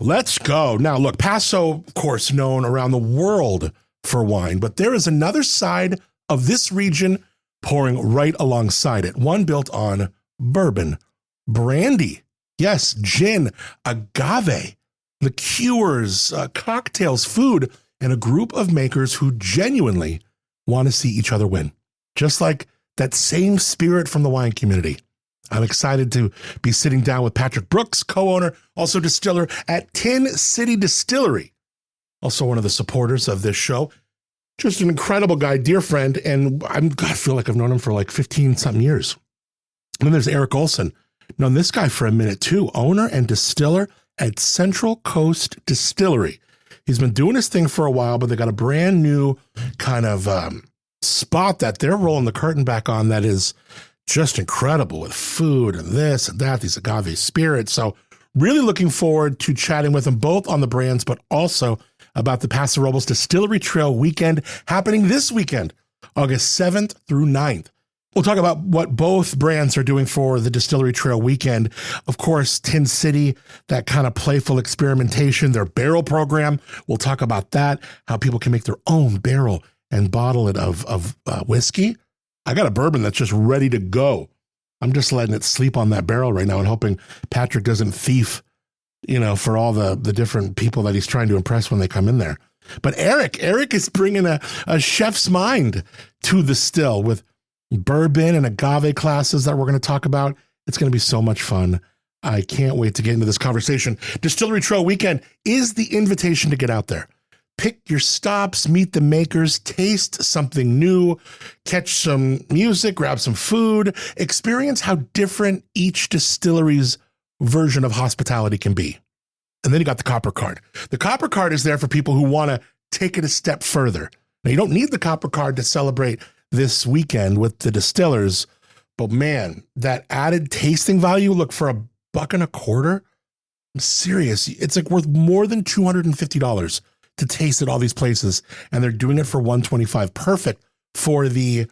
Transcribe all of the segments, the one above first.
Let's go. Now, look, Paso, of course, known around the world for wine, but there is another side of this region pouring right alongside it. One built on bourbon, brandy, yes, gin, agave, liqueurs, cocktails, food, and a group of makers who genuinely want to see each other win. Just like that same spirit from the wine community. I'm excited to be sitting down with Patrick Brooks, co-owner, also distiller at Tin City Distillery, also one of the supporters of this show. Just an incredible guy, dear friend, and I feel like I've known him for like 15-something years. And then there's Eric Olson. Known this guy for a minute too, owner and distiller at Central Coast Distillery. He's been doing his thing for a while, but they got a brand new kind of spot that they're rolling the curtain back on that is just incredible with food and this and that, these agave spirits. So really looking forward to chatting with them both on the brands, but also about the Paso Robles Distillery Trail Weekend happening this weekend, August 7th through 9th. We'll talk about what both brands are doing for the Distillery Trail Weekend. Of course, Tin City, that kind of playful experimentation, their barrel program. We'll talk about that, how people can make their own barrel and bottle it of whiskey. I got a bourbon that's just ready to go. I'm just letting it sleep on that barrel right now and hoping Patrick doesn't thief, for all the different people that he's trying to impress when they come in there. But Eric is bringing a chef's mind to the still with bourbon and agave classes that we're going to talk about. It's going to be so much fun. I can't wait to get into this conversation. Distillery Trail Weekend is the invitation to get out there. Pick your stops, meet the makers, taste something new, catch some music, grab some food, experience how different each distillery's version of hospitality can be. And then you got the Copper Card. The Copper Card is there for people who want to take it a step further. Now, you don't need the Copper Card to celebrate this weekend with the distillers, but man, that added tasting value, look, for $1.25, I'm serious. It's like worth more than $250 to taste at all these places, and they're doing it for $125. Perfect for the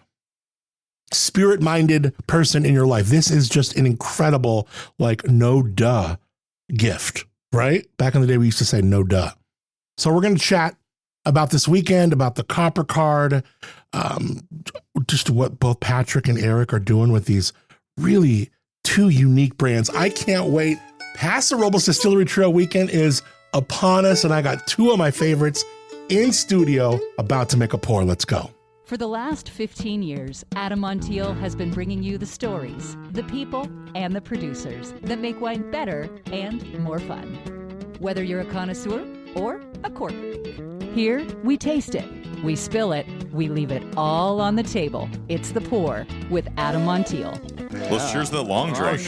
spirit-minded person in your life. This is just an incredible, no duh gift, right? Back in the day, we used to say no duh. So we're going to chat about this weekend, about the Copper Card, just what both Patrick and Eric are doing with these really two unique brands. I can't wait. Paso Robles Distillery Trail Weekend is upon us, and I got two of my favorites in studio about to make a pour. Let's go. For the last 15 years, Adam Montiel has been bringing you the stories, the people, and the producers that make wine better and more fun. Whether you're a connoisseur or a cork. Here, we taste it, we spill it, we leave it all on the table. It's The Pour with Adam Montiel. Yeah. Let's cheers to the long drink.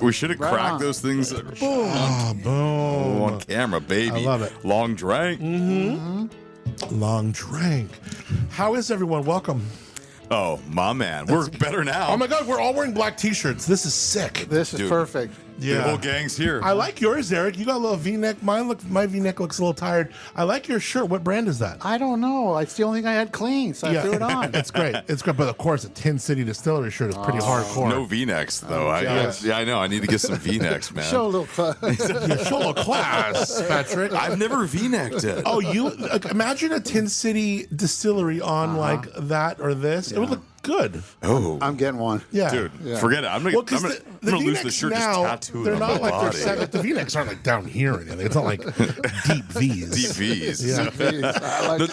We should have cracked those things. Boom. On camera, baby. I love it. Long drink. Mm-hmm. Long drink. How is everyone? Welcome. Oh, my man. We're better now. Oh, my God. We're all wearing black T-shirts. This is sick. This is perfect. Yeah. The whole gang's here. I like yours, Eric. You got a little V-neck. My V-neck looks a little tired. I like your shirt. What brand is that? I don't know. It's the only thing I had clean, so I threw it on. It's great. It's great. But, of course, a Tin City Distillery shirt is pretty hardcore. No V-necks, though. I know. I need to get some V-necks, man. Show a little class. Show a little class, Patrick. I've never V-necked it. Oh, you imagine a Tin City Distillery on like that or this. It would look good. Oh, I'm getting one. Yeah. Dude, forget it. I'm going to lose the shirt, just tattoo it they're on not my like body. they're the V-necks aren't like down here or anything. It's not like deep V's. Deep V's. Yeah. I like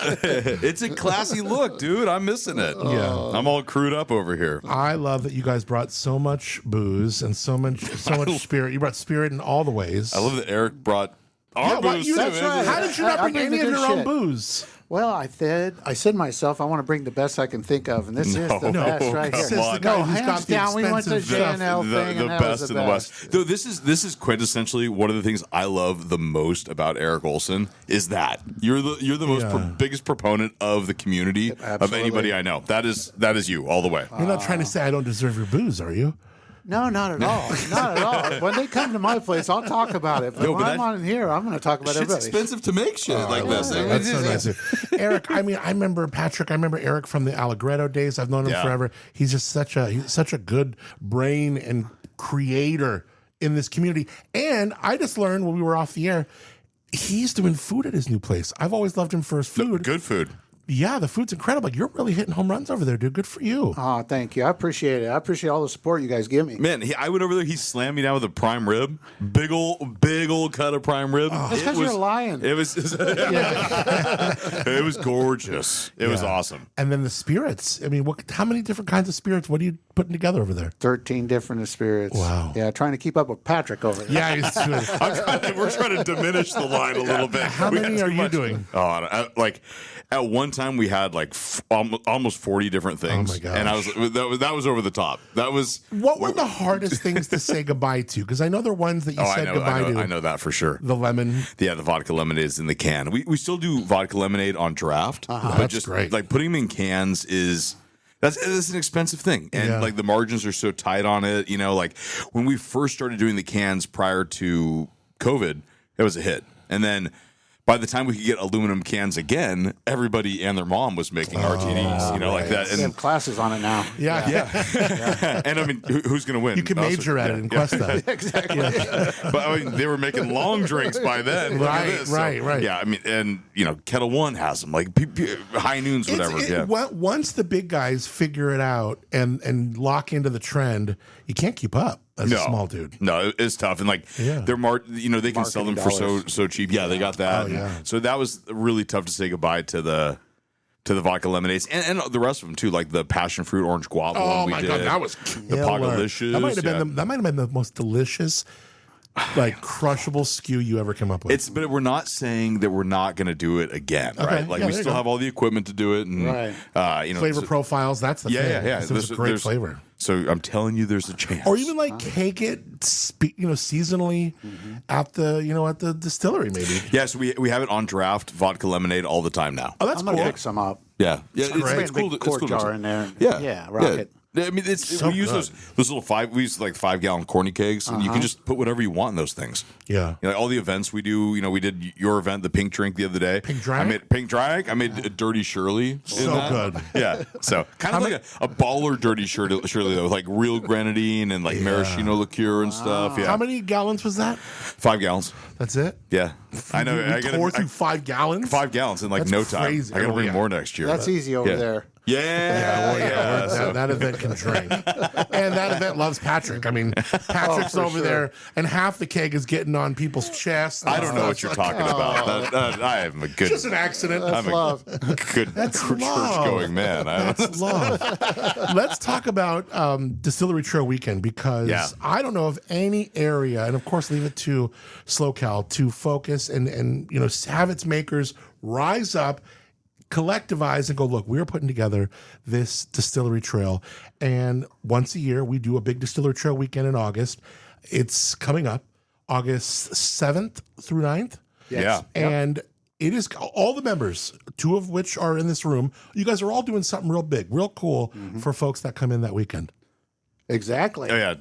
It's a classy look, dude. I'm missing it. Yeah. I'm all crewed up over here. I love that you guys brought so much booze and so much spirit. You brought spirit in all the ways. I love that Eric brought our booze. That's right. How did you not bring any of your own booze? Well, I said to myself, I want to bring the best I can think of, and this is the best right here. Come on. The guy who's got the down, we went to expensive J&L the thing, and that best was in the West. Though this is quintessentially one of the things I love the most about Eric Olson is that you're the most biggest proponent of the community of anybody I know. That is you all the way. You're not trying to say I don't deserve your booze, are you? No, not at all. Not at all. When they come to my place, I'll talk about it. But when I'm on here, I'm going to talk about Shit's everybody. expensive to make shit like this. That's so nice. Eric, I remember Patrick. I remember Eric from the Allegretto days. I've known him forever. He's just such a good brain and creator in this community. And I just learned when we were off the air, he's doing food at his new place. I've always loved him for his food. Good food. Yeah, the food's incredible. You're really hitting home runs over there, dude. Good for you. Oh, thank you. I appreciate it. I appreciate all the support you guys give me. Man, I went over there. He slammed me down with a prime rib, big old cut of prime rib. That's because you're lying. It was, it was gorgeous. It was awesome. And then the spirits. I mean, how many different kinds of spirits? What are you putting together over there? 13 different spirits. Wow. Yeah, trying to keep up with Patrick over there. Yeah, We're trying to diminish the line a little bit. How many are you doing? Oh, like at one time we had like almost 40 different things. Oh my gosh. And I was that was over the top. That was What were the hardest things to say goodbye to? Because I know there are ones that you said goodbye to. I know that for sure. The lemon. Yeah, the vodka lemonade is in the can. We still do vodka lemonade on draft, but That's just great. like putting them in cans that's an expensive thing, and like the margins are so tight on it. You know, like when we first started doing the cans prior to COVID, it was a hit, and then by the time we could get aluminum cans again, everybody and their mom was making RTDs, like that. They And have classes on it now. Yeah. and I mean, who's going to win? You can major at it in Cuesta. Exactly. But I mean, they were making long drinks by then. Look at this. Right. Yeah, I mean, and Kettle One has them, like High Noons, whatever. Once the big guys figure it out and lock into the trend, you can't keep up as a small dude. No, it's tough, and like they're they can sell them for so cheap. Yeah, they got that. Oh, yeah. So that was really tough to say goodbye to the vodka lemonades and the rest of them too, like the passion fruit orange guava one Oh we my did. God, that was the Pogalicious. That might have been the most delicious, like crushable SKU you ever came up with. But we're not saying that we're not going to do it again, right? Like we still have all the equipment to do it, and flavor profiles. That's the thing. Yeah. It's a great flavor. So I'm telling you, there's a chance. Or even like cake it, seasonally at the distillery, maybe. Yeah, so we have it on draft vodka lemonade all the time now. Oh, that's I'm cool. going to pick some up. Yeah, It's cool. Big quart jar in there. Yeah, rock it. I mean, we use those little we use like 5-gallon corny kegs, and you can just put whatever you want in those things. Yeah. Like all the events we do, we did your event, the pink drink the other day. Pink drink? I made a Dirty Shirley. So good. Yeah. So kind of like a baller Dirty Shirley though, with like real grenadine and like maraschino liqueur and stuff. Yeah. How many gallons was that? 5 gallons. That's it? Yeah. I know. I tore through 5 gallons? 5 gallons in like That's no time. crazy. I got to bring more next year. That's easy over there. That event can drink. And that event loves Patrick. I mean, Patrick's over there, and half the keg is getting on people's chests. I don't know what you're talking about. I am a good. Just an accident. That's love. Good church-going man. That's love. Let's talk about Distillery Trail Weekend, because I don't know of any area, and of course leave it to SloCal to focus and have its makers rise up, collectivize, and go, look, we're putting together this Distillery Trail, and once a year we do a big Distillery Trail Weekend in August. It's coming up August 7th through 9th. Yes. Yeah. And it is all the members, 2 of which are in this room. You guys are all doing something real big, real cool for folks that come in that weekend. Exactly. Oh, yeah.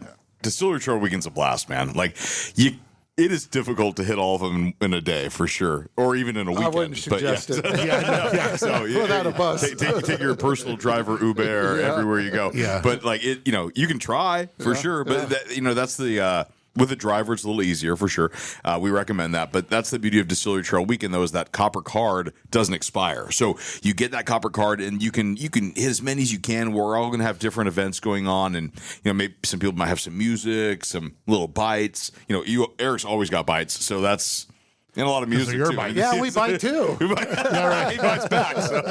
Distillery Trail Weekend's a blast, man. Like, it is difficult to hit all of them in a day, for sure, or even in a weekend. I wouldn't suggest it. So, without a bus. Take your personal driver Uber everywhere you go. Yeah. But like you can try for sure. But that's the. With a driver, it's a little easier for sure. We recommend that. But that's the beauty of Distillery Trail Weekend, though, is that copper card doesn't expire. So you get that copper card, and you can hit as many as you can. We're all going to have different events going on, and maybe some people might have some music, some little bites. Eric's always got bites, so that's. And a lot of music too. Yeah, we bite too. He bites back. So.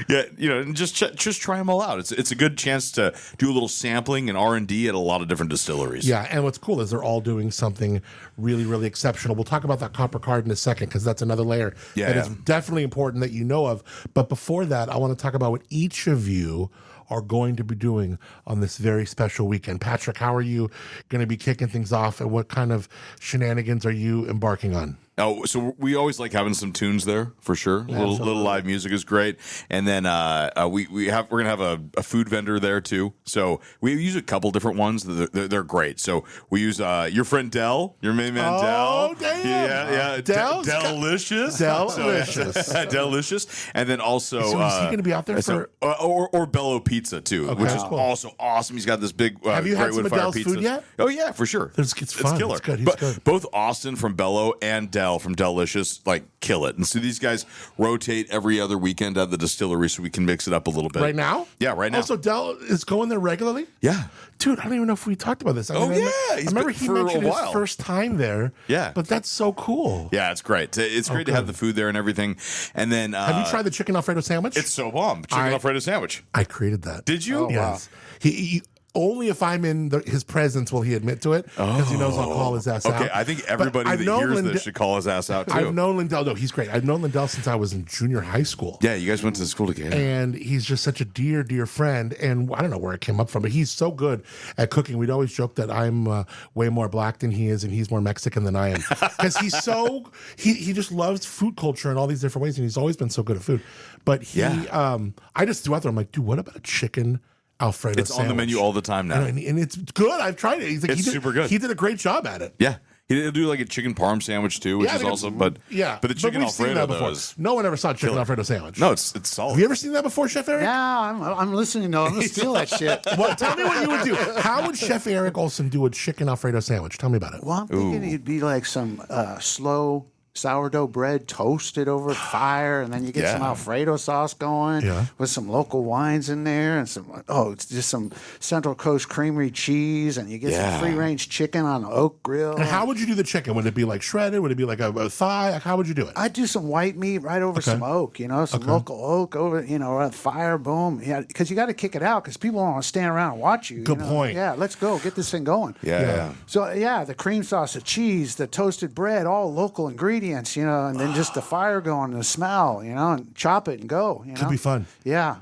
And just try them all out. It's a good chance to do a little sampling and R&D at a lot of different distilleries. Yeah, and what's cool is they're all doing something really, really exceptional. We'll talk about that copper card in a second, because that's another layer that is definitely important that you know of. But before that, I want to talk about what each of you are going to be doing on this very special weekend. Patrick, how are you going to be kicking things off, and what kind of shenanigans are you embarking on? Oh, so we always like having some tunes there for sure. Little live music is great, and then we're gonna have a food vendor there too. So we use a couple different ones. They're great. So we use your friend Dell, your main man Dell. Oh damn! Yeah. Delicious. Delicious. And then also, So is he going to be out there for or Bello Pizza too, which is also awesome. He's got this big. Have you had some Great Wood of Fire Dell's pizza. food yet? Oh yeah, for sure. It's fun. killer. It's good. He's good. Both Austin from Bello and Dell from Delicious kill it. And so these guys rotate every other weekend at the distillery, so we can mix it up a little bit. Right now? Yeah, right now. Also, Dell is going there regularly? Yeah. Dude, I don't even know if we talked about this. I remember he mentioned his first time there. Yeah. But that's so cool. Yeah, it's great. It's great to have the food there and everything. And then have you tried the chicken Alfredo sandwich? It's so bomb. Chicken Alfredo sandwich. I created that. Did you? Oh, yes. Wow. He only if I'm in his presence will he admit to it, because he knows I'll call his ass out. Okay, I think everybody that hears this should call his ass out too. I've known Lindell. No, he's great. I've known Lindell since I was in junior high school. Yeah, you guys went to school together. And he's just such a dear, dear friend. And I don't know where it came up from, but he's so good at cooking. We'd always joke that I'm way more black than he is, and he's more Mexican than I am. Because he's so, he just loves food culture in all these different ways, and he's always been so good at food. But I just threw out there, I'm like, dude, what about a chicken Alfredo It's sandwich? on the menu all the time now. And it's good. I've tried it. He's like, it's super good. He did a great job at it. Yeah. He'll do a chicken parm sandwich too, which is also, but the chicken Alfredo before. No one ever saw a chicken Alfredo sandwich. No, it's solid. Have you ever seen that before, Chef Eric? Yeah, I'm listening to him. I'm going to steal that shit. Well, tell me what you would do. How would Chef Eric Olson do a chicken Alfredo sandwich? Tell me about it. Well, I'm thinking it'd be like some slow sourdough bread toasted over fire, and then you get some Alfredo sauce going with some local wines in there, and it's just some Central Coast creamery cheese, and you get some free-range chicken on an oak grill. And how would you do the chicken? Would it be like shredded? Would it be like a thigh? How would you do it? I'd do some white meat right over some oak, some local oak over, on fire, boom. Yeah, because you got to kick it out, because people don't want to stand around and watch you. Good point. Yeah, let's go. Get this thing going. Yeah. So, the cream sauce, the cheese, the toasted bread, all local ingredients, and then just the fire going and the smell, and chop it and go. Could be fun. Yeah.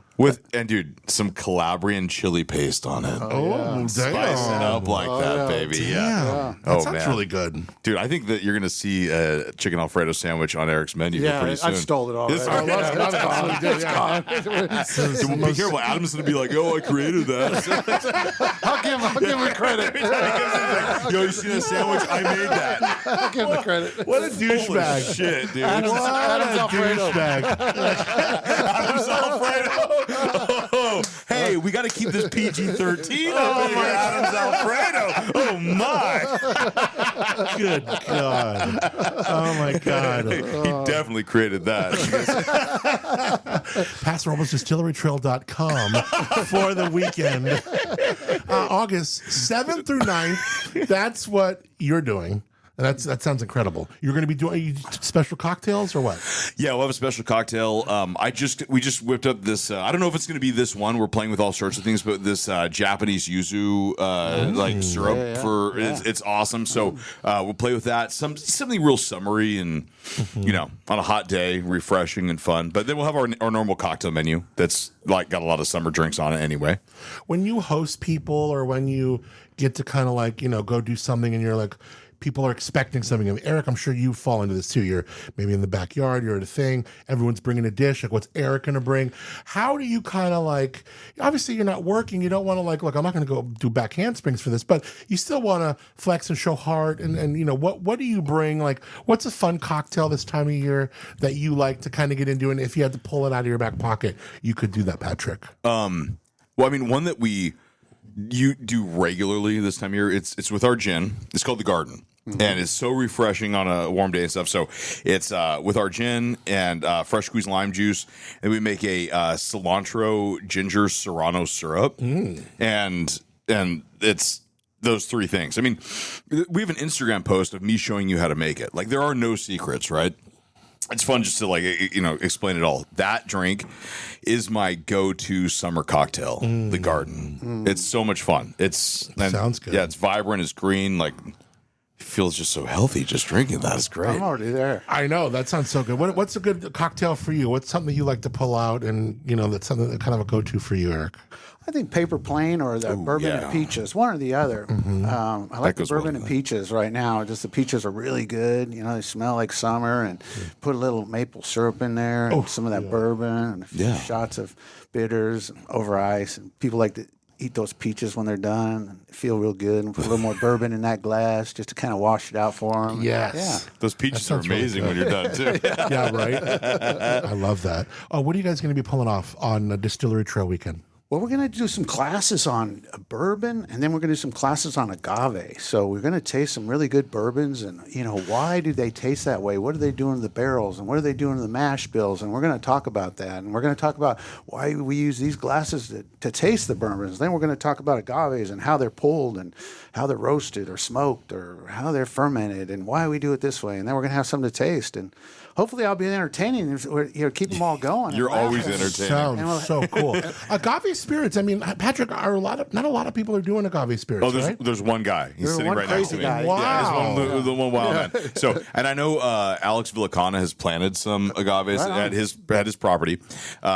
Dude, some Calabrian chili paste on it. Damn. Spice it up like that, baby. Yeah. That sounds really good. Dude, I think that you're going to see a chicken Alfredo sandwich on Eric's menu pretty soon. I've stole it already. It's gone. Be careful. Adam's going to be like, I created that. I'll give him credit. Yo, you see that sandwich? I made that. I'll give him the credit. What a douchebag. Shit, dude. Adam's douchebag. Adam's Alfredo. Hey, we got to keep this PG-13 over here, Adam's Alfredo. Oh, my. Good God. Oh, my God. He definitely created that. Paso Robles Distillerytrail.com for the weekend. August 7th through 9th. That's what you're doing. And that sounds incredible. You're going to be doing special cocktails or what? Yeah, we'll have a special cocktail. We just whipped up this. I don't know if it's going to be this one. We're playing with all sorts of things, but this Japanese yuzu syrup it's awesome. So we'll play with that. Something real summery and on a hot day, refreshing and fun. But then we'll have our normal cocktail menu that's got a lot of summer drinks on it anyway. When you host people or when you get to kind of go do something and you're like, people are expecting something. Eric, I'm sure you fall into this too. You're maybe in the backyard, you're at a thing, everyone's bringing a dish. Like, what's Eric going to bring? How do you kind of obviously you're not working. You don't want to look, I'm not going to go do back handsprings for this, but you still want to flex and show heart. And what do you bring? What's a fun cocktail this time of year that you like to kind of get into? And if you had to pull it out of your back pocket, you could do that, Patrick. One that you do regularly this time of year, it's with our gin. It's called the Garden. Mm-hmm. And it's so refreshing on a warm day and stuff. So it's with our gin and fresh squeezed lime juice, and we make a cilantro ginger serrano syrup, and it's those three things. I mean, we have an Instagram post of me showing you how to make it. There are no secrets, right? It's fun just to explain it all. That drink is my go-to summer cocktail, the Garden. It's so much fun. Sounds good. Yeah, it's vibrant, it's green, feels just so healthy just drinking that. Is great. I'm already there. I know. That sounds so good. What's a good cocktail for you? What's something you like to pull out and, that's something that kind of a go-to for you, Eric? I think Paper Plain or the Bourbon and Peaches, one or the other. I like the Bourbon and Peaches right now. Just the peaches are really good. You know, they smell like summer, and put a little maple syrup in there, and some of that bourbon, and a few shots of bitters over ice. And people like to eat those peaches when they're done and feel real good, and put a little more bourbon in that glass just to kind of wash it out for them. Yes. Those peaches are amazing when you're done, too. Yeah, right? I love that. What are you guys going to be pulling off on Distillery Trail Weekend? Well, we're going to do some classes on bourbon, and then we're going to do some classes on agave. So we're going to taste some really good bourbons, and, why do they taste that way? What are they doing to the barrels, and what are they doing to the mash bills? And we're going to talk about that, and we're going to talk about why we use these glasses to taste the bourbons. Then we're going to talk about agaves and how they're pulled and how they're roasted or smoked or how they're fermented and why we do it this way. And then we're going to have something to taste, and hopefully I'll be entertaining and keep them all going. You're always entertaining. Sounds so cool. Agave spirits. I mean, Patrick, not a lot of people are doing agave spirits. Oh, right? There's one guy. He's There's sitting one right next to crazy me. guy. Wow. Yeah, the one wild man. So, and I know Alex Villacana has planted some agaves at his property.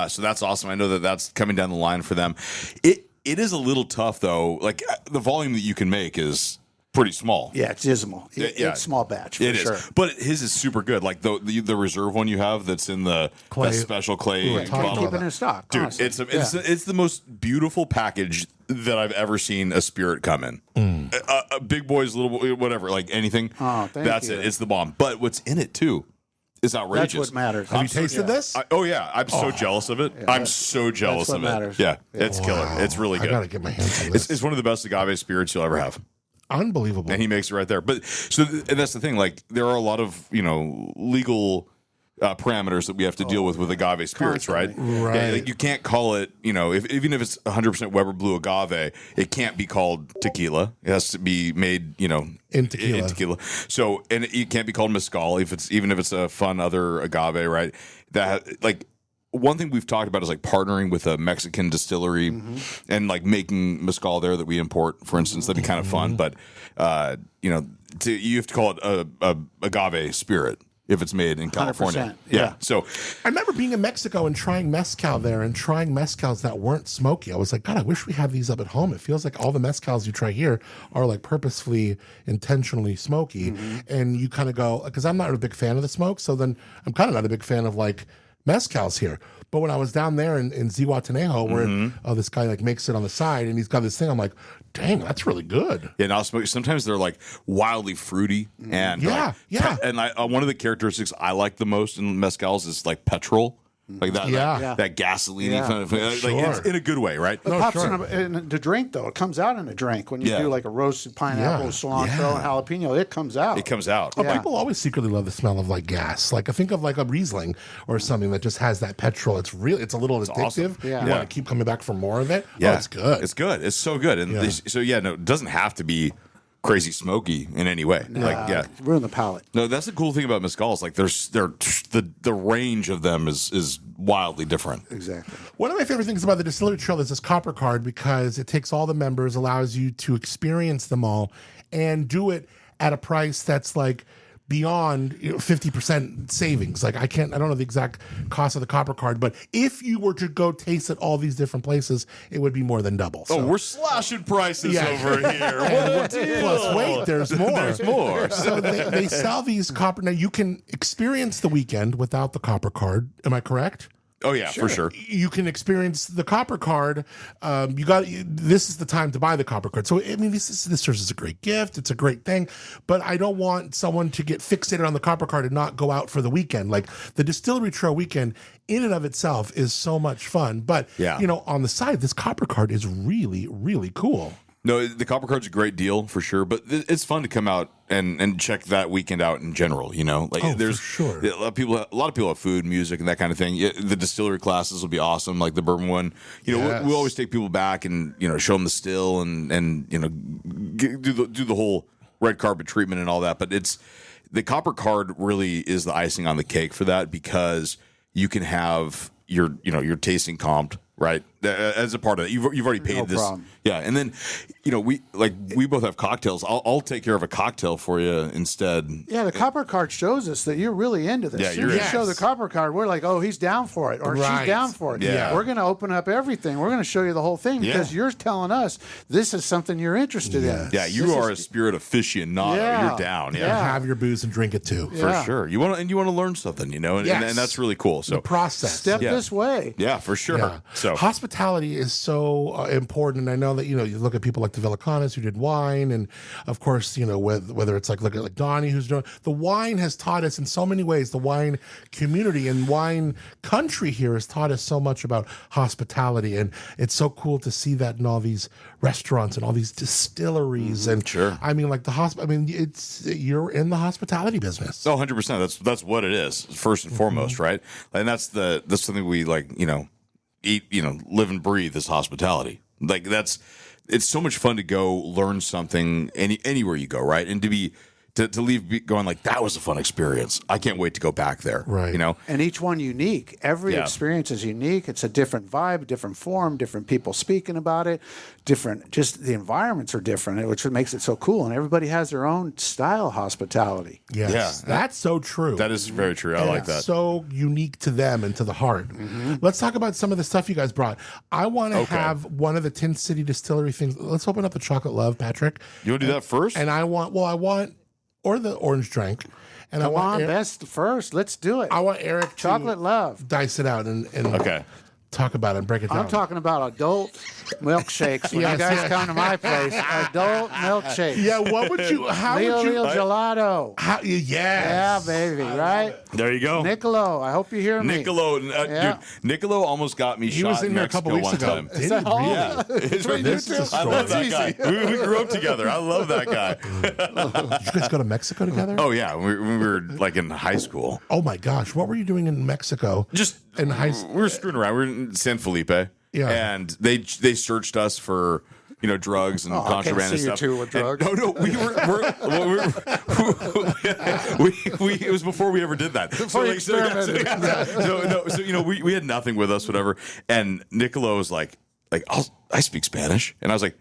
So that's awesome. I know that's coming down the line for them. It is a little tough though. Like the volume that you can make is pretty small. Yeah, it's dismal. It's small batch for sure. But his is super good. Like the reserve one you have that's in the special clay bottle. Keep it in stock. Dude, honestly. it's the most beautiful package that I've ever seen a spirit come in. Big boys, little boy, whatever, like anything. Oh, that's you. it. It's the bomb. But what's in it too is outrageous. That's what matters. Have you tasted this? I'm so jealous of it. I'm so jealous of it. matters. Yeah, it's killer. It's really good. I got to get my hands on this. It's one of the best agave spirits you'll ever have. Unbelievable. And he makes it right there. But and that's the thing. Like there are a lot of legal parameters that we have to deal with agave spirits, right? Right. Yeah, like you can't call it. Even if it's 100% Weber Blue agave, it can't be called tequila. It has to be made, in tequila. So and it can't be called mezcal even if it's a fun other agave, right? That like. One thing we've talked about is like partnering with a Mexican distillery and like making mezcal there that we import, for instance. That'd be kind of fun, but you have to call it a agave spirit if it's made in California. 100%, yeah. So I remember being in Mexico and trying mezcal there and trying mezcals that weren't smoky. I was like, God, I wish we had these up at home. It feels like all the mezcals you try here are like purposefully, intentionally smoky. And you kind of go, because I'm not a big fan of the smoke. So then I'm kind of not a big fan of like mezcals here. But when I was down there in Zihuatanejo, where this guy like makes it on the side and he's got this thing, I'm like, dang, that's really good. Yeah, now sometimes they're like wildly fruity and and one of the characteristics I like the most in mezcals is like petrol. Like that gasoline kind of like it's in a good way, right? It pops in the drink, though. It comes out in a drink when you do like a roasted pineapple, cilantro, and jalapeno. It comes out. It comes out. Oh, people always secretly love the smell of like gas. Like I think of like a Riesling or something that just has that petrol. It's a little addictive. Awesome. Yeah. You want to keep coming back for more of it. Yeah, it's good. It's good. It's so good. And it doesn't have to be crazy smoky in any way. Ruin the palate. No, that's the cool thing about mezcals. Like the range of them is wildly different. Exactly. One of my favorite things about the Distillery Trail is this copper card because it takes all the members, allows you to experience them all, and do it at a price that's like beyond 50% savings. Like I don't know the exact cost of the copper card, but if you were to go taste at all these different places, it would be more than double. So. Oh, we're slashing prices over here. What a deal. Plus, wait, there's more. There's more. So they sell these copper. Now you can experience the weekend without the copper card. Am I correct? Oh yeah, for sure. You can experience the copper card. This is the time to buy the copper card. So I mean, this serves as a great gift. It's a great thing, but I don't want someone to get fixated on the copper card and not go out for the weekend. Like the Distillery Trail Weekend, in and of itself, is so much fun. But on the side, this copper card is really, really cool. No, the copper card's a great deal for sure, but it's fun to come out and check that weekend out in general. There's for sure. A lot of people have food, music, and that kind of thing. The distillery classes will be awesome, like the bourbon one. We always take people back and show them the still and do the whole red carpet treatment and all that. But the copper card really is the icing on the cake for that because you can have your tasting comped right? As a part of it, you've already paid this. Problem. Yeah, and then we both have cocktails. I'll take care of a cocktail for you instead. Yeah, the copper card shows us that you're really into this. Yeah, As soon as you show the copper card, we're like, oh, he's down for it, or she's down for it. Yeah. We're going to open up everything. We're going to show you the whole thing because you're telling us this is something you're interested in. Yeah, you are a spirit aficionado. Yeah. You're down. And have your booze and drink it too. For sure. You want to learn something, and that's really cool. So the process. Step this way. Yeah, for sure. Yeah. So hospitality is so important. And I know that, you look at people like the Villacanas who did wine. And of course, whether it's look at Donnie who's doing the wine has taught us in so many ways. The wine community and wine country here has taught us so much about hospitality. And it's so cool to see that in all these restaurants and all these distilleries. And I mean, like you're in the hospitality business. Oh, 100%. That's what it is, first and foremost, right? And that's something we eat, live and breathe is hospitality. Like it's so much fun to go learn something anywhere you go, right? And to leave going like, that was a fun experience. I can't wait to go back there. Right. And each one unique. Every experience is unique. It's a different vibe, different form, different people speaking about it, just the environments are different, which makes it so cool. And everybody has their own style of hospitality. Yes. Yeah. That's so true. That is very true. I like that. So unique to them and to the heart. Let's talk about some of the stuff you guys brought. I want to have one of the Tin City Distillery things. Let's open up the Chocolate Love, Patrick. You want to do that first? And I want or the orange drink. And Come on, best first. Let's do it. I want Eric Chocolate Love. Dice it out and talk about it and break it down. I'm talking about adult milkshakes. When you guys come to my place, adult milkshakes. Yeah, what would you? How Leo, would you? Leo gelato. Yeah, baby, right? There you go. Niccolo, I hope you hear me. Niccolo, dude, Niccolo almost got me shot was in here a couple weeks ago. Time. Did he really? Yeah, I love that guy. We grew up together. I love that guy. Did you guys go to Mexico together? Oh yeah, we were like in high school. Oh my gosh, what were you doing in Mexico? Just in high school. We were screwing around. We were in San Felipe. Yeah, and they searched us for drugs and contraband and stuff. You two with drugs. And, no, it was before we ever did that. So we had nothing with us, whatever. And Niccolo was like I speak Spanish, and I was like,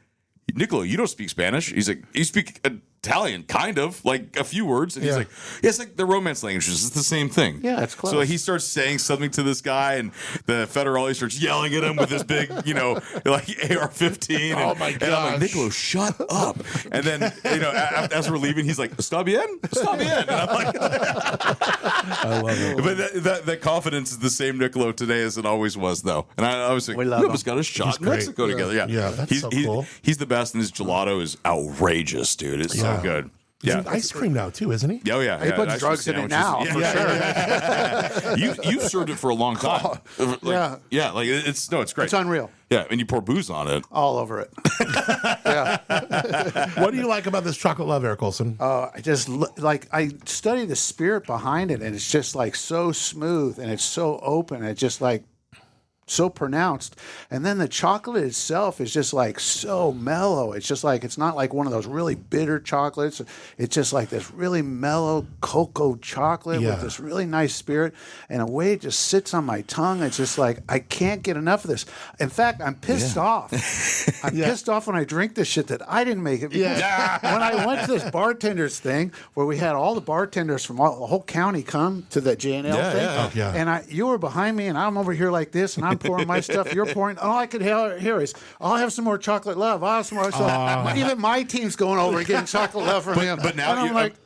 Niccolo, you don't speak Spanish. He's like, you speak Italian, kind of, like a few words. And he's like, yeah, it's like the Romance languages. It's the same thing. Yeah, it's close. So he starts saying something to this guy, and the federale starts yelling at him with this big, like AR-15. Oh my god! And I'm like, Niccolo, shut up. And then, as we're leaving, he's like, "Está bien, está bien." And I'm like, I love it. But that confidence is the same Niccolo today as it always was, though. And I was like, we almost got a shot in Mexico together. Yeah, that's so cool. He's the best, and his gelato is outrageous, dude. It's so good. Yeah, ice cream now too, isn't he? Oh yeah, he puts drugs in it now for sure. You've served it for a long time. It's great. It's unreal. Yeah, and you pour booze on it, all over it. What do you like about this Chocolate Love, Eric Olson? I just I study the spirit behind it, and it's just like so smooth, and it's so open. It's just like so pronounced, and then the chocolate itself is just like so mellow. It's just like, it's not like one of those really bitter chocolates. It's just like this really mellow cocoa chocolate with this really nice spirit, and a way it just sits on my tongue. It's just like, I can't get enough of this. In fact, I'm pissed off. I'm pissed off when I drink this shit that I didn't make it. Because when I went to this bartenders thing where we had all the bartenders from the whole county come to the JNL thing, and you were behind me, and I'm over here like this, and I'm pouring my stuff. You're pouring. All I could hear is, I'll have some more Chocolate Love. I'll have some more. Even my team's going over and getting Chocolate Love from him. But now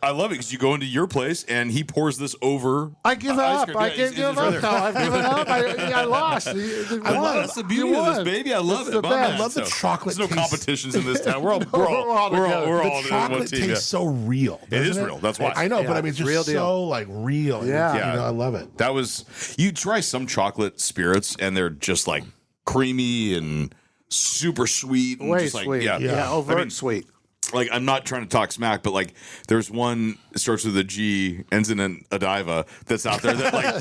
I love it because you go into your place and he pours this over. I give up. I can't give up now. I've given up. I lost. That's the beauty of this, baby. I love it. I love the chocolate. There's no competitions in this town. We're all the chocolate tastes so real. It is real. That's why I know, but I mean, it's just real so like real. Yeah, I love it. That was, you try some chocolate spirits and they're just like creamy and super sweet. And way just like, sweet. Yeah, overt sweet. like, I'm not trying to talk smack, but like, there's one that starts with a G, ends in an Adiva that's out there that like,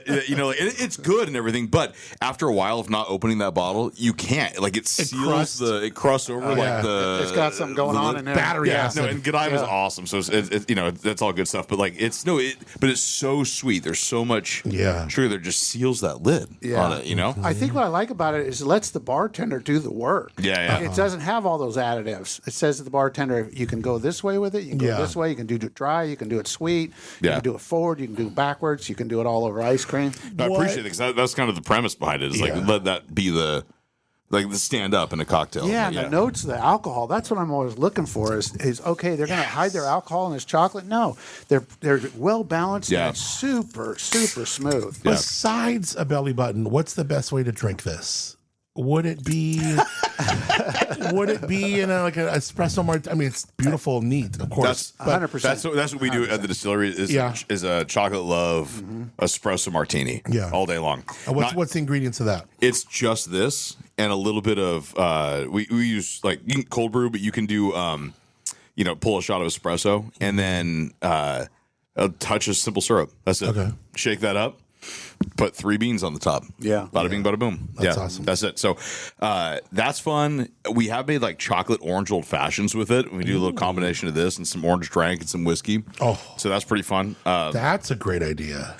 it's good and everything. But after a while of not opening that bottle, you can't. Like, it seals it crusts over it's got something going on in there. Battery acid. No, and Godiva is awesome. So that's all good stuff. But like, but it's so sweet. There's so much sugar that just seals that lid on it. I think what I like about it is it lets the bartender do the work. Yeah. It doesn't have all those additives. It says to the bartender, you can go this way with it, you can go this way, you can do it dry, you can do it sweet, you can do it forward, you can do it backwards, you can do it all over ice cream. I appreciate it because that's kind of the premise behind it. Is like, let that be the stand up in a cocktail. Yeah, and the notes, the alcohol, that's what I'm always looking for is okay, they're going to hide their alcohol in this chocolate? No, they're well balanced and super, super smooth. Besides a belly button, what's the best way to drink this? Would it be in like an espresso martini? I mean, it's beautiful and neat, of course. That's 100%. That's what we do at the distillery is a chocolate love espresso martini all day long. And what's the ingredients of that? It's just this and a little bit of we use, like, you can cold brew, but you can do pull a shot of espresso and then a touch of simple syrup. That's it. Okay. Shake that up. Put 3 beans on the top. Yeah. Bada bing, bada boom. That's awesome. That's it. So that's fun. We have made like chocolate orange old fashions with it. We do a little combination of this and some orange drink and some whiskey. Oh. So that's pretty fun. That's a great idea.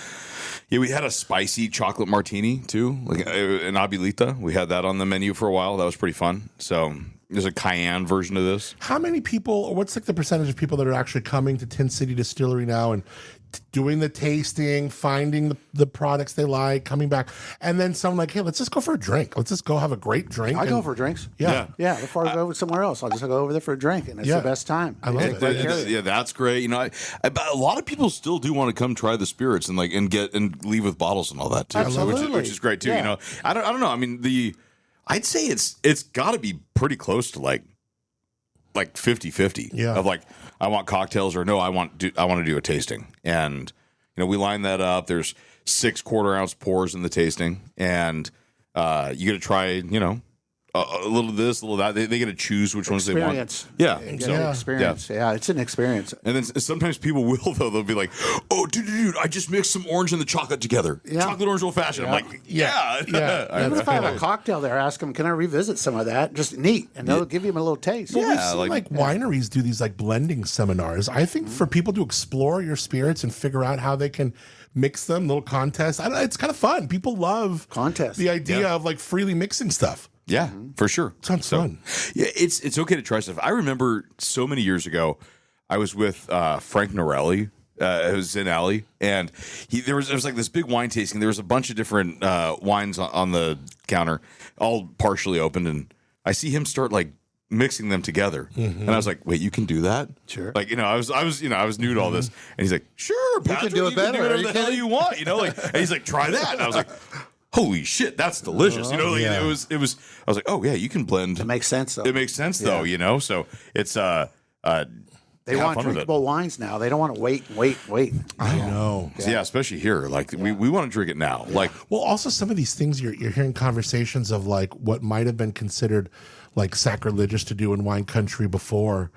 Yeah, we had a spicy chocolate martini too, like an abuelita. We had that on the menu for a while. That was pretty fun. So there's a cayenne version of this. How many people, or what's like the percentage of people that are actually coming to Tin City Distillery now and doing the tasting, finding the products they like, coming back, and then someone like, hey, let's just go for a drink. Let's just go have a great drink. I go for drinks. Yeah. Before I go somewhere else, I'll just go over there for a drink, and it's the best time. I love it. Yeah, that's great. But a lot of people still do want to come try the spirits and leave with bottles and all that too. Absolutely. Which is great too. Yeah. I don't know. I mean, I'd say it's got to be pretty close to like 50-50 of like, I want cocktails or no, I want to do a tasting. And we line that up. There's 6 quarter-ounce pours in the tasting, and you get to try a little of this, a little of that. They get to choose which ones they want. Yeah, experience. Yeah, it's an experience. And then sometimes people will, though. They'll be like, "Oh, dude, I just mixed some orange and the chocolate together. Chocolate orange old fashioned." I'm like, "Yeah." Even if I have a cocktail there, ask them, "Can I revisit some of that?" Just neat, and they'll give you a little taste. Well, we've seen like wineries do these like blending seminars. I think for people to explore your spirits and figure out how they can mix them, little contests. I don't know, it's kind of fun. People love contests. The idea of like freely mixing stuff. Yeah, for sure. Sounds fun. Yeah, it's okay to try stuff. I remember so many years ago, I was with Frank Norelli, who's in Alley, and there was like this big wine tasting. There was a bunch of different wines on the counter, all partially opened, and I see him start like mixing them together, and I was like, "Wait, you can do that?" Sure. Like I was new to all this, and he's like, "Sure, Patrick, you can do it better. Whatever the hell you want, and he's like, "Try that," and I was like, holy shit, that's delicious. It was I was like, oh yeah, you can blend. It makes sense though. It makes sense though, so it's they want drinkable wines now. They don't want to wait. I know. Yeah, especially here. Like we want to drink it now. Like, well, also some of these things you're hearing conversations of like what might have been considered like sacrilegious to do in wine country before.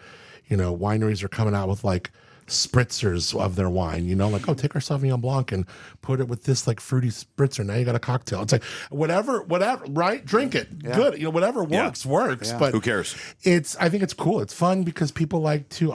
Wineries are coming out with like spritzers of their wine, like, oh, take our Sauvignon Blanc and put it with this like fruity spritzer. Now you got a cocktail. It's like whatever, right? Drink it. Yeah. Good. Whatever works. Yeah. But who cares? I think it's cool. It's fun because people like to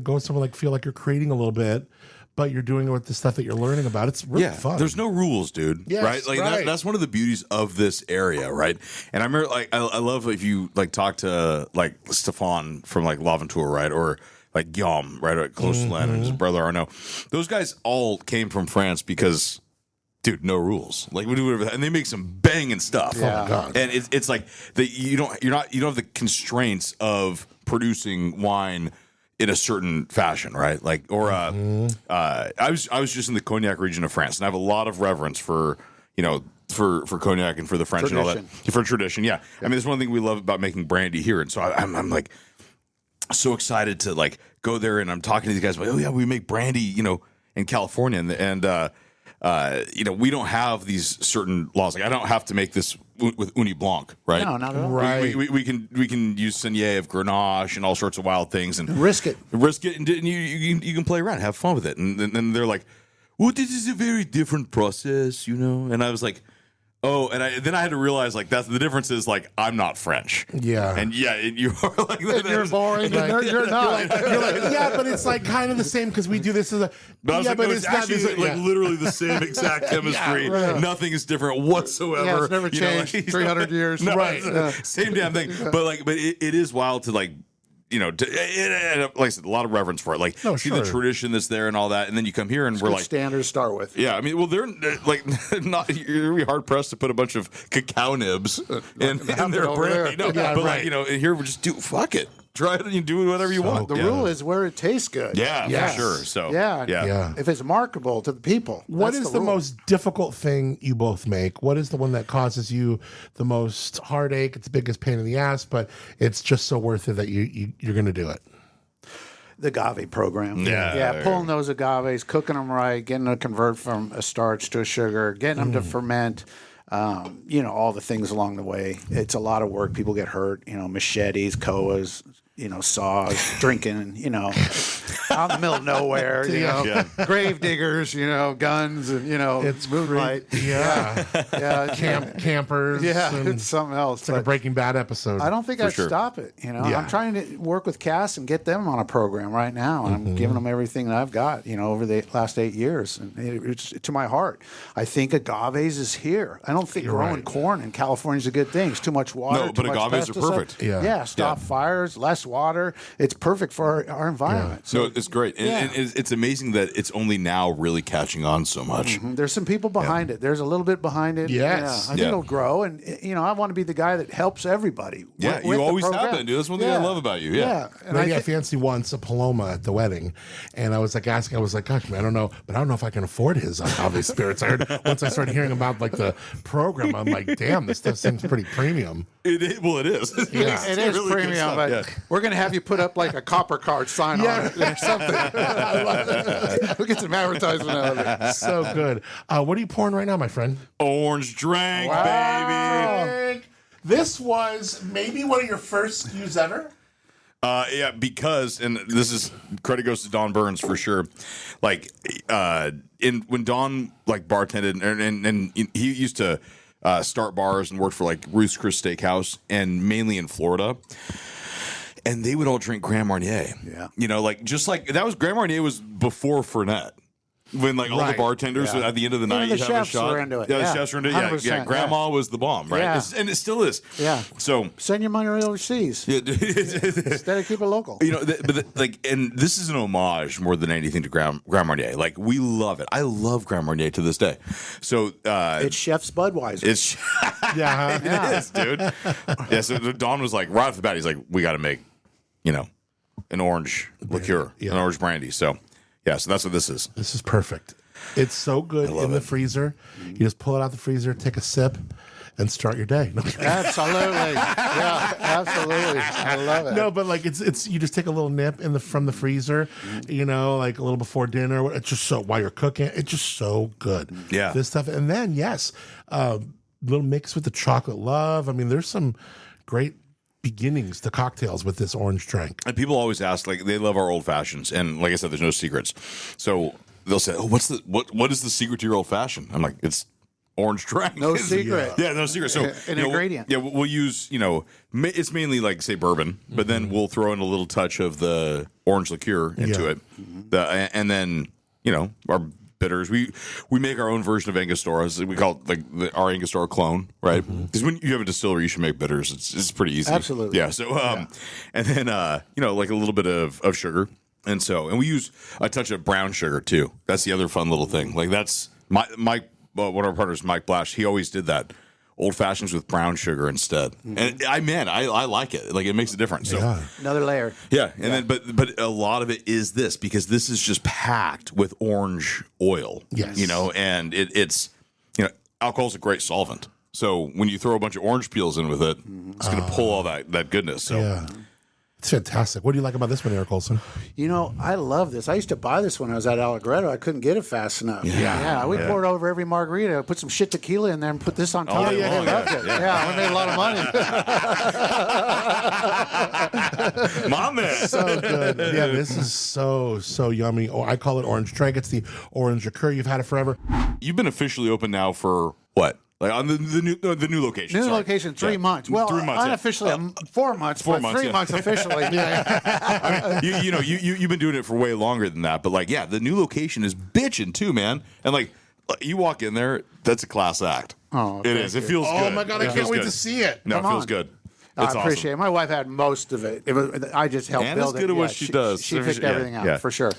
go somewhere like feel like you're creating a little bit, but you're doing it with the stuff that you're learning about. It's really fun. There's no rules, dude. Yes, right? Like that's one of the beauties of this area, right? And I remember like I love if you like talk to like Stefan from like L'Aventure, right? Or like Guillaume, right, at Close to Land, and his brother Arnaud. Those guys all came from France because, dude, no rules. Like we do whatever, and they make some banging stuff. Yeah. Oh my God. And it's like you don't have the constraints of producing wine in a certain fashion, right? Like I was just in the cognac region of France, and I have a lot of reverence for for cognac and for the French tradition. And all that. For tradition, yeah. I mean, there's one thing we love about making brandy here, and so I'm like so excited to like go there, and I'm talking to these guys like, oh yeah, we make brandy, in California, and we don't have these certain laws. Like I don't have to make this with Uni Blanc, right? No, not at all. Right. We can use Saignée of Grenache and all sorts of wild things and Risk it, and you can play around, have fun with it. And then they're like, well, this is a very different process, And I was like, oh, and then I had to realize like that's the difference is like I'm not French. Yeah. And you are like you're boring. You're not. You're like, yeah, but it's like kind of the same because we do this as a. But yeah, like, but no, it's it's actually not like literally the same exact chemistry. right. Nothing is different whatsoever. Yeah, it's never changed. 300 years. No, Right. Same damn thing. But it is wild to like. Like I said, a lot of reverence for it. Like, see the tradition that's there and all that, and then you come here and we're like standards to start with. Yeah, I mean, well, they're like not. You're gonna be hard pressed to put a bunch of cacao nibs in their brandy. No, Yeah, but right. like here we just do fuck it. Try it and you do whatever you want. The rule is where it tastes good. Yeah, Yes. for sure. So Yeah. If it's marketable to the people. What that's is the rule. most difficult thing you both make? What is the one that causes you the most heartache? It's the biggest pain in the ass, but it's just so worth it that you're going to do it. The agave program. Yeah. Pulling those agaves, cooking them right, getting them to convert from a starch to a sugar, getting them to ferment. All the things along the way. It's a lot of work. People get hurt. Machetes, koas, saws, drinking. Out in the middle of nowhere. Grave diggers. Guns and It's moonlight. Yeah. Campers. Yeah, and it's something else. It's like a Breaking Bad episode. I don't think I'd stop it. I'm trying to work with Cass and get them on a program right now, and I'm giving them everything that I've got. Over the last 8 years, and it's to my heart. I think agaves is here. I don't think growing corn in California is a good thing. It's too much water. No, but too much agaves are pesticide. perfect. Yeah. Stop fires, less water. It's perfect for our environment. So it's great. And it's amazing that it's only now really catching on so much. There's some people behind it. There's a little bit behind it. Yes. I think it'll grow, and I want to be the guy that helps everybody. Yeah, with you the always have program. been, dude. That's one thing I love about you. Yeah. And Lady I fancy once a Paloma at the wedding, and I was like asking, I was like, gosh, man, I don't know, but I don't know if I can afford his agave spirits. I heard once I started hearing about like the program, I'm like, damn, this stuff seems pretty premium. It is. Yeah. It is really good premium, stuff, but we're going to have you put up like a copper card sign on it or something. I love it. We'll get some advertisement out of it. So good. What are you pouring right now, my friend? Orange drink, baby. This was maybe one of your first SKUs ever. Because, and this is credit goes to Don Burns for sure. Like, when Don like bartended and he used to start bars and worked for like Ruth's Chris Steakhouse and mainly in Florida. And they would all drink Grand Marnier. Yeah. Just like that was Grand Marnier was before Fernet. When like all the bartenders at the end of the night, the you have a chefs shot. were into it. Yeah, the Yeah. chefs were into it. Yeah, 100%, Grandma was the bomb, right? Yeah. And it still is. Yeah. So Send your money overseas instead of keep it local. And this is an homage more than anything to Grand Marnier. Like we love it. I love Grand Marnier to this day. So It's Chef's Budweiser. it's it is, dude. Yeah. So Don was like right off the bat, he's like, we got to make, an orange liqueur, an orange brandy. So. Yeah, so that's what this is. This is perfect. It's so good in the freezer. You just pull it out the freezer, take a sip, and start your day. Absolutely. Yeah, absolutely. I love it. No, but like it's you just take a little nip from the freezer, like a little before dinner. It's just so while you're cooking, it's just so good. Yeah, this stuff, and then little mix with the chocolate love. I mean, there's some great beginnings to cocktails with this orange drink. And people always ask, like, they love our old fashions, and like I said, there's no secrets. So they'll say, "Oh, what is the secret to your old fashioned?" I'm like, "It's orange drink." No secret. Yeah, no secret. So An ingredient. Yeah, we'll use it's mainly like say bourbon, but then we'll throw in a little touch of the orange liqueur into it, and then our bitters. We make our own version of Angostura. We call it like our Angostura clone, right? Because when you have a distillery, you should make bitters. It's pretty easy. Absolutely. Yeah. So and then like a little bit of sugar, and we use a touch of brown sugar too. That's the other fun little thing. Like that's Mike, one of our partners, Mike Blash. He always did that. Old fashions with brown sugar instead, and I like it. Like it makes a difference. So another layer. Yeah, and then but a lot of it is this because this is just packed with orange oil. Yes, and it's alcohol's a great solvent. So when you throw a bunch of orange peels in with it, it's going to pull all that goodness. So It's fantastic. What do you like about this one, Eric Olson? You know, I love this. I used to buy this when I was at Allegretto. I couldn't get it fast enough. Yeah. We poured over every margarita. Put some shit tequila in there and put this on top. Yeah, we made a lot of money. My man. So good. Yeah, this is so yummy. Oh, I call it orange drink. It's the orange liqueur. You've had it forever. You've been officially open now for what? Like on the new location. New location, 3 months. Well, 3 months, unofficially 4 months. 4 months. 3 months officially. I mean, you've been doing it for way longer than that. But like, the new location is bitching too, man. And like, you walk in there, that's a class act. Oh, it is. It feels good. Oh my God, I can't wait to see it. No, it feels good. It's I appreciate it. My wife had most of it. I just helped Anna's build it. good at what she does. She picked everything out for sure.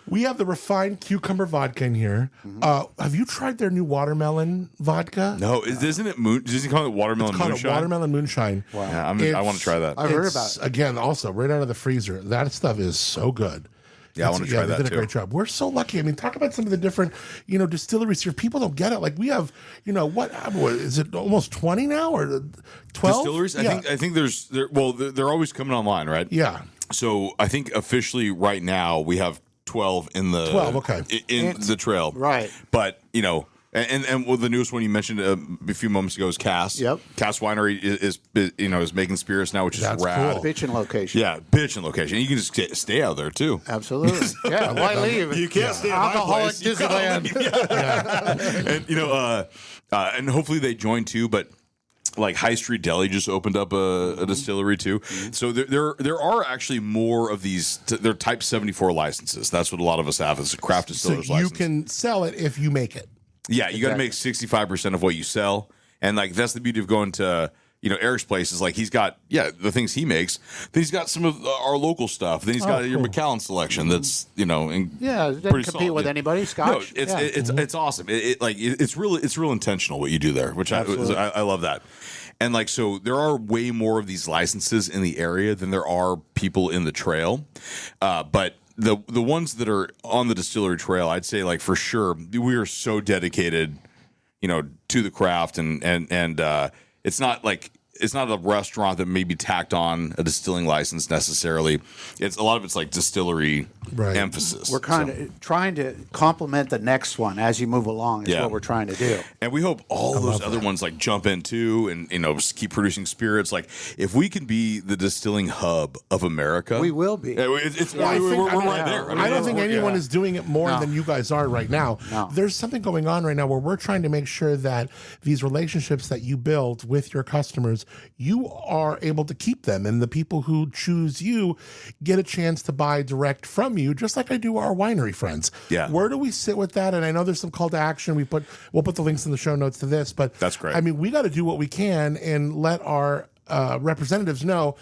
We have the refined cucumber vodka in here. Have you tried their new watermelon vodka? No, isn't it moon? Does he call it watermelon It's called moonshine? Watermelon moonshine. Wow. Yeah, I want to try that. I've heard about it. Again, also right out of the freezer. That stuff is so good. Yeah, I want to try that They did too. a great job. We're so lucky. I mean, talk about some of the different, distilleries here. People don't get it. Like we have, what is it? Almost 20 now or 12 distilleries? Yeah. I think they're always coming online, right? Yeah. So I think officially right now we have 12 in the 12. Okay. in the trail, right? But and well, the newest one you mentioned a few moments ago is Cass. Yep. Cass Winery is making spirits now, which is rad. cool. Bitchin' location. Yeah, bitchin' location. You can just stay out there too. Absolutely. Yeah. Why leave? You can't stay at my Alcoholic place. You gotta Disneyland. leave. And hopefully they join too, but. Like High Street Deli just opened up a distillery too, so there are actually more of these. They're Type 74 licenses. That's what a lot of us have as a craft distiller's So you license. can sell it if you make it. Yeah, you got to make 65% of what you sell, and like that's the beauty of going to Eric's place is like he's got the things he makes. Then he's got some of our local stuff. Then he's got your McAllen selection. That's it doesn't compete with anybody. Scotch. No, it's awesome. It's real intentional what you do there, which I love that. And like so, there are way more of these licenses in the area than there are people in the trail. But the ones that are on the Distillery Trail, I'd say like for sure we are so dedicated, to the craft and it's not like. It's not a restaurant that may be tacked on a distilling license necessarily. It's a lot of it's like distillery emphasis. We're trying to complement the next one as you move along. Is what we're trying to do. And we hope all those other ones like jump in too, and just keep producing spirits. Like if we can be the distilling hub of America, we will be. We're right there. I don't think anyone is doing it more than you guys are right now. No. There's something going on right now where we're trying to make sure that these relationships that you build with your customers, you are able to keep them, and the people who choose you get a chance to buy direct from you, just like I do our winery friends. Yeah. Where do we sit with that? And I know there's some call to action. We'll put the links in the show notes to this, but that's great. I mean, we got to do what we can and let our representatives know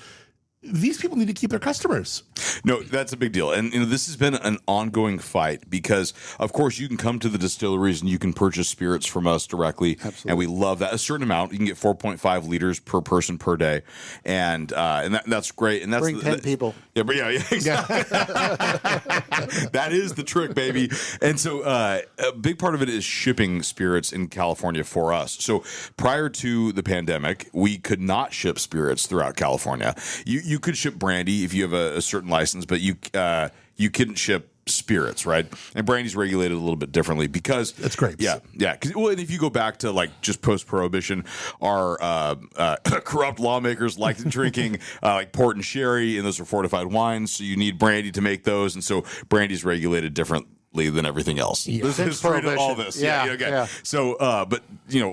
these people need to keep their customers. No, that's a big deal. And this has been an ongoing fight because, of course, you can come to the distilleries and you can purchase spirits from us directly. Absolutely. And we love that. A certain amount. You can get 4.5 liters per person per day. And that's great. And that's Bring 10 people. Yeah, but exactly. That is the trick, baby. And so a big part of it is shipping spirits in California for us. So prior to the pandemic, we could not ship spirits throughout California. You could ship brandy if you have a certain license, but you couldn't ship spirits, right? And brandy's regulated a little bit differently because it's grapes. Yeah. And if you go back to like just post-prohibition, our corrupt lawmakers liked drinking like port and sherry, and those are fortified wines. So you need brandy to make those, and so brandy's regulated differently than everything else. Yeah. This is all this. Yeah. So, but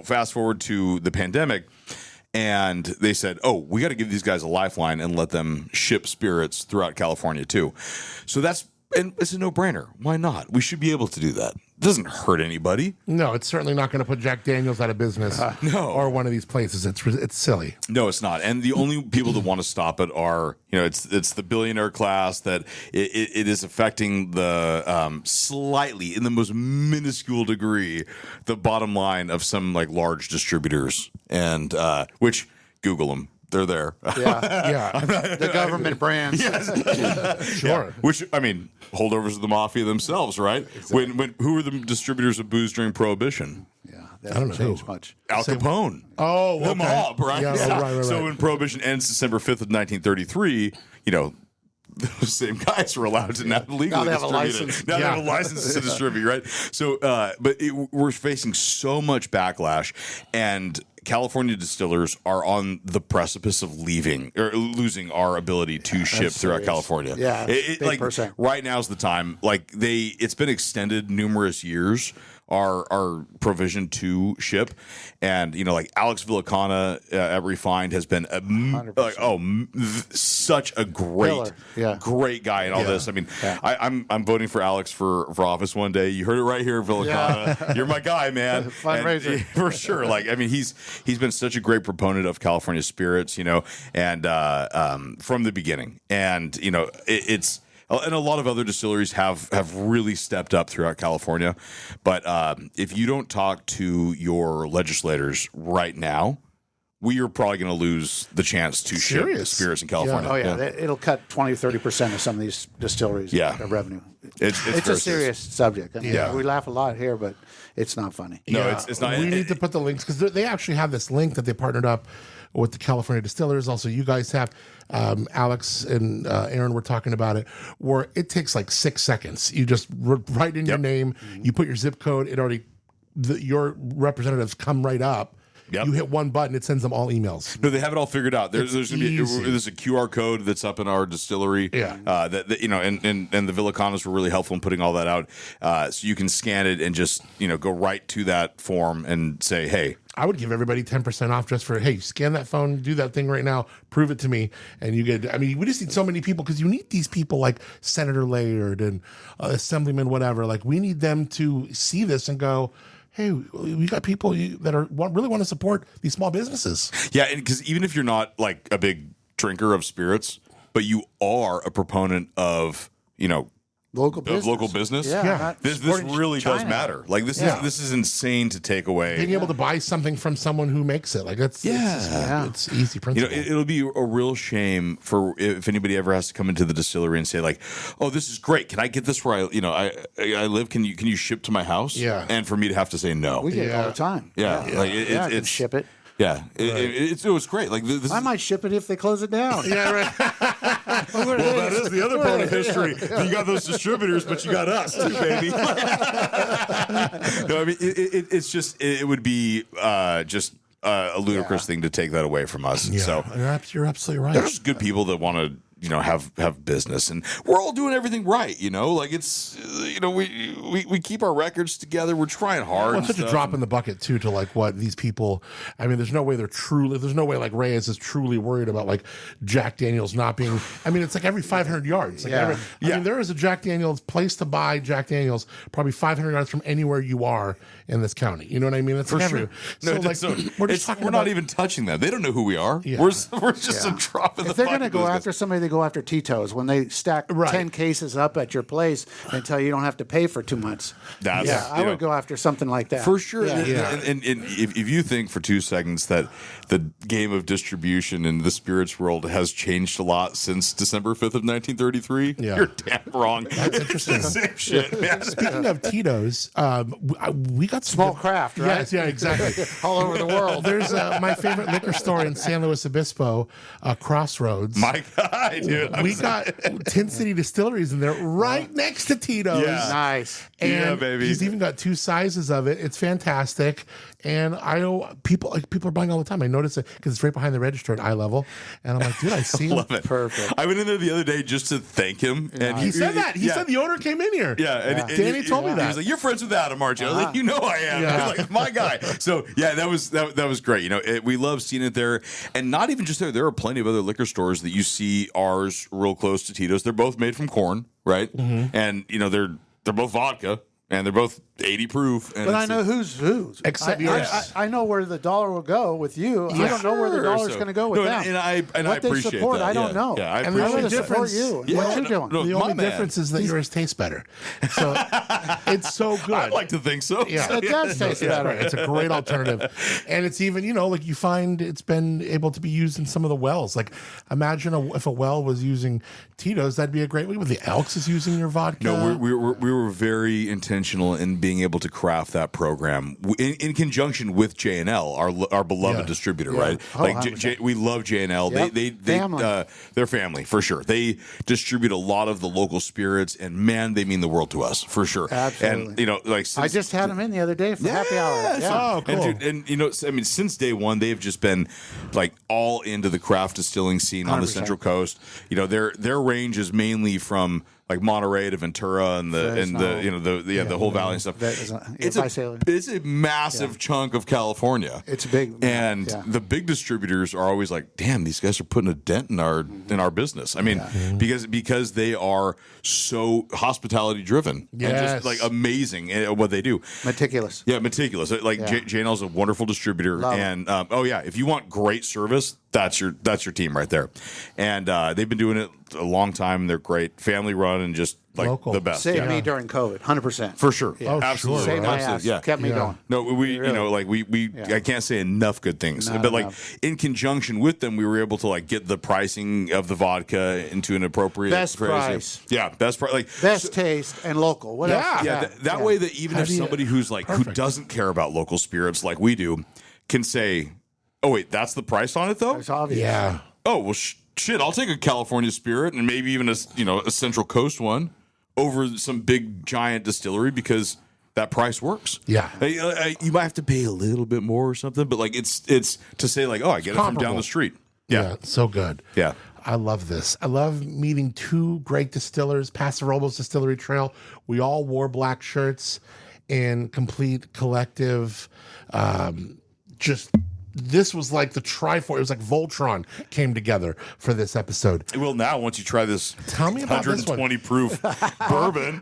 fast forward to the pandemic. And they said, we got to give these guys a lifeline and let them ship spirits throughout California too. So it's a no-brainer. Why not? We should be able to do that. It doesn't hurt anybody. No, it's certainly not going to put Jack Daniels out of business. No. Or one of these places. It's silly. No, it's not. And the only people that want to stop it are, it's the billionaire class that it is affecting the slightly, in the most minuscule degree, the bottom line of some like large distributors, and which Google them. They're there. Yeah. The government brands. Yes. Sure. Yeah. Which, I mean, holdovers of the mafia themselves, right? Exactly. When who were the distributors of booze during Prohibition? Yeah. that I don't know hasn't changed who. much. Al Capone. Oh, The okay. mob, right? Yeah, right. So when Prohibition ends December 5th of 1933, those same guys were allowed to now legally Now they have a distribute license. it. Now they have a license to distribute, right? So, we're facing so much backlash, and California distillers are on the precipice of losing our ability to ship throughout serious. California. Yeah, big percent. Right now's the time. Like it's been extended numerous years. Our provision to ship, and like Alex Villacana at Refined has been such a great guy in all this. I mean, I'm voting for Alex for office one day. You heard it right here, Villacana. Yeah. You're my guy, man. Fundraiser for sure. He's been such a great proponent of California spirits, and from the beginning, and it's. And a lot of other distilleries have really stepped up throughout California. But if you don't talk to your legislators right now, we are probably going to lose the chance to ship spirits in California. Yeah. Oh, yeah. It'll cut 20-30% of some of these distilleries' revenue. It's a serious subject. I mean, we laugh a lot here, but it's not funny. No, it's not. We need to put the links because they actually have this link that they partnered up with the California distillers. Also, you guys have Alex and Aaron were talking about it, where it takes like 6 seconds. You just write in your name, you put your zip code. It already your representatives come right up. Yep. You hit one button, it sends them all emails. No, they have it all figured out. There's going to be there's a QR code that's up in our distillery. Yeah. And the Villacanas were really helpful in putting all that out. So you can scan it and just go right to that form and say, hey. I would give everybody 10% off just for, hey, scan that phone, do that thing right now, prove it to me, and you get. I mean, we just need so many people because you need these people like Senator Laird and Assemblyman whatever. Like we need them to see this and go, hey, we got people that really want to support these small businesses. Yeah, because even if you're not like a big drinker of spirits, but you are a proponent of local business. Yeah. This really does matter. Like this is insane to take away. Being able to buy something from someone who makes it, like it's easy principle. It'll be a real shame for if anybody ever has to come into the distillery and say like, oh, this is great. Can I get this where I live? Can you ship to my house? Yeah. And for me to have to say no. We get it all the time. Yeah. Like I can ship it. Yeah, it was great. Like I might ship it if they close it down. Yeah, right. Well, that is the other part of history. You got those distributors, but you got us too, baby. No, I mean it's just it would be just a ludicrous thing to take that away from us. Yeah, so you're absolutely right. There's good people that want to have business, and we're all doing everything right. Like it's we keep our records together. We're trying hard. Well, it's such a drop in the bucket too to like what these people. I mean, there's no way like Reyes is truly worried about like Jack Daniel's not being. I mean, it's like every 500 yards. Like I mean, there is a Jack Daniel's place to buy Jack Daniel's probably 500 yards from anywhere you are in this county. You know what I mean? That's for sure. We're not even touching that. They don't know who we are. Yeah. We're just a drop in the bucket. If they're going to go after somebody, they go after Tito's. When they stack 10 cases up at your place and tell you don't have to pay for 2 months. I would go after something like that. For sure. Yeah. And if you think for 2 seconds that the game of distribution in the spirits world has changed a lot since December 5th of 1933, you're damn wrong. That's interesting. It's the same shit, man. Speaking of Tito's, we got small craft, right? Yes, yeah, exactly. All over the world. There's my favorite liquor store in San Luis Obispo, Crossroads. My God, dude. We got Tin City Distilleries in there right next to Tito's. Yeah. Nice. And baby. He's even got 2 sizes of it. It's fantastic. And I know people are buying all the time. I notice it because it's right behind the register at eye level. And I'm like, dude, I see him. Love it. Perfect. I went in there the other day just to thank him. And he said that. He said the owner came in here. Yeah. And Danny told me that. He was like, you're friends with Adam, aren't you? I was like, you know I am. Yeah. I was like, my guy. So, yeah, that was great. We love seeing it there. And not even just there. There are plenty of other liquor stores that you see ours real close to Tito's. They're both made from corn, right? Mm-hmm. And, they're both vodka. And they're both 80 proof. And but I know who's. Except yours. I know where the dollar will go with you. I don't know where the dollar's going to go with them. And I what they appreciate support, that. I don't know. Yeah, I and the appreciate only that. difference, you. Yeah, What you doing? The only difference is that yours tastes better. So it's so good. I'd like to think so. Yeah. It does taste better. It's a great alternative. And it's even, like you find it's been able to be used in some of the wells. Like imagine if a well was using Tito's, that'd be a great way. With the Elks is using your vodka. No, we were very intentional intentional in being able to craft that program in conjunction with J&L, our beloved distributor, right? Oh, like we love J&L. Yep. They're family for sure. They distribute a lot of the local spirits, and man, they mean the world to us for sure. Absolutely. And like I just had them in the other day for happy hour. Yeah. Oh, cool. And since day one, they've just been like all into the craft distilling scene on the 100%. Central Coast. Their range is mainly from like Monterey to Ventura and the whole valley and stuff. It's a massive chunk of California. It's big, and the big distributors are always like, "Damn, these guys are putting a dent in our business." I mean, because they are so hospitality driven and just like amazing at what they do. Meticulous. Yeah, meticulous. Like J&L is a wonderful distributor, if you want great service, that's your team right there. And they've been doing it a long time. They're great, family run, and just like Local. the best. Saved me during COVID, 100%. For sure. Yeah. Oh, Absolutely. sure. Saved my ass. Absolutely. Yeah. Kept me going. No, I can't say enough good things. In conjunction with them, we were able to like get the pricing of the vodka into an appropriate Best phrase. price. Yeah, best price. Like Best taste and local. What else? that way that even if somebody who's like who Perfect. doesn't care about local spirits like we do can say, "Oh wait, that's the price on it though?" It's obvious. Yeah. Oh well, shit! I'll take a California Spirit and maybe even a Central Coast one over some big giant distillery because that price works. Yeah. You might have to pay a little bit more or something, but like it's to say like, oh, I get it from down the street. Yeah, so good. Yeah. I love this. I love meeting two great distillers, Paso Robles Distillery Trail. We all wore black shirts in complete collective. This was like the Triforce. It was like Voltron came together for this episode. It will now once you try this. Tell me about this one. 120 proof bourbon.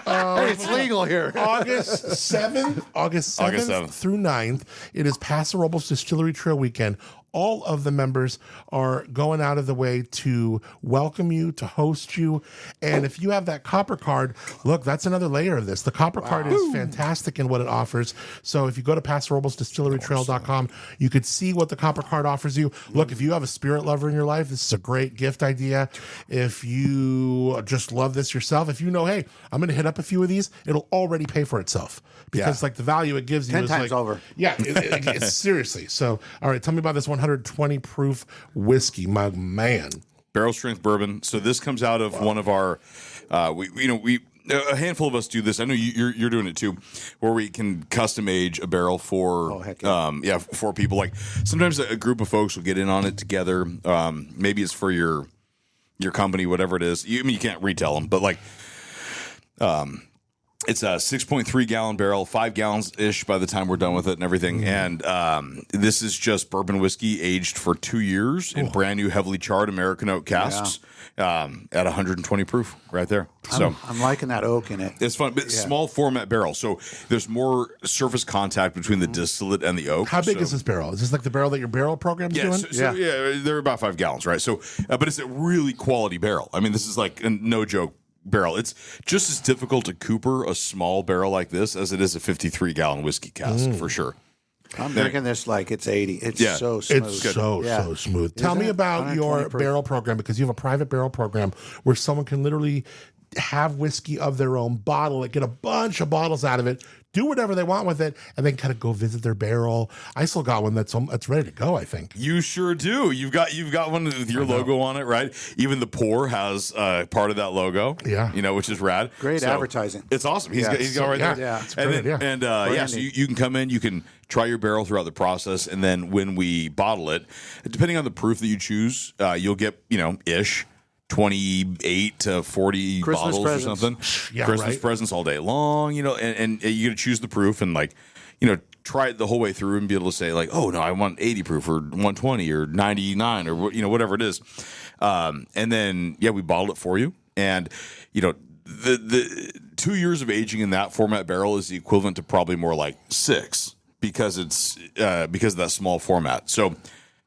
Hey, it's legal here. August 7th through 9th. It is Paso Robles Distillery Trail Weekend. All of the members are going out of the way to welcome you, to host you. And if you have that copper card, look, that's another layer of this. The copper card is fantastic in what it offers. So if you go to PasoRoblesDistilleryTrail.com, you could see what the copper card offers you. Look, if you have a spirit lover in your life, this is a great gift idea. If you just love this yourself, if you know, hey, I'm going to hit up a few of these, it'll already pay for itself. Because like the value it gives you 10 is times like, over. Yeah, it's seriously. So, all right, tell me about this 120 proof whiskey, my man. Barrel strength bourbon. So this comes out of one of our, a handful of us do this. I know you're doing it too, where we can custom age a barrel for, for people. Like sometimes a group of folks will get in on it together. Maybe it's for your company, whatever it is. You can't retell them, but like, it's a 6.3 gallon barrel, 5 gallons ish by the time we're done with it and everything. And this is just bourbon whiskey aged for 2 years in brand new, heavily charred American oak casks at 120 proof right there. So I'm liking that oak in it. it's fun, but small format barrel. So there's more surface contact between the distillate and the oak. How big is this barrel? Is this like the barrel that your barrel program's doing? So they're about 5 gallons, right? So, but it's a really quality barrel. I mean, this is like a no joke barrel. It's just as difficult to cooper a small barrel like this as it is a 53-gallon whiskey cask for sure. I'm drinking this like it's 80. It's so smooth. It's so smooth. Tell me about your barrel program, because you have a private barrel program where someone can literally have whiskey of their own, bottle it, get a bunch of bottles out of it, do whatever they want with it, and then kind of go visit their barrel. I still got one that's ready to go, I think. You sure do. You've got one with your logo on it, right? Even the pour has part of that logo. Yeah. Which is rad. Great advertising. It's awesome. He's got right there. Yeah, it's great, So you can come in, you can try your barrel throughout the process, and then when we bottle it, depending on the proof that you choose, you'll get, ish 28 to 40 Christmas bottles presents. or something. Yeah, Christmas right. presents all day long, and you got to choose the proof and try it the whole way through and be able to say like, oh no, I want 80 proof or 120 or 99 or whatever it is. And then we bottled it for you. And the 2 years of aging in that format barrel is the equivalent to probably more like 6 because it's because of that small format. So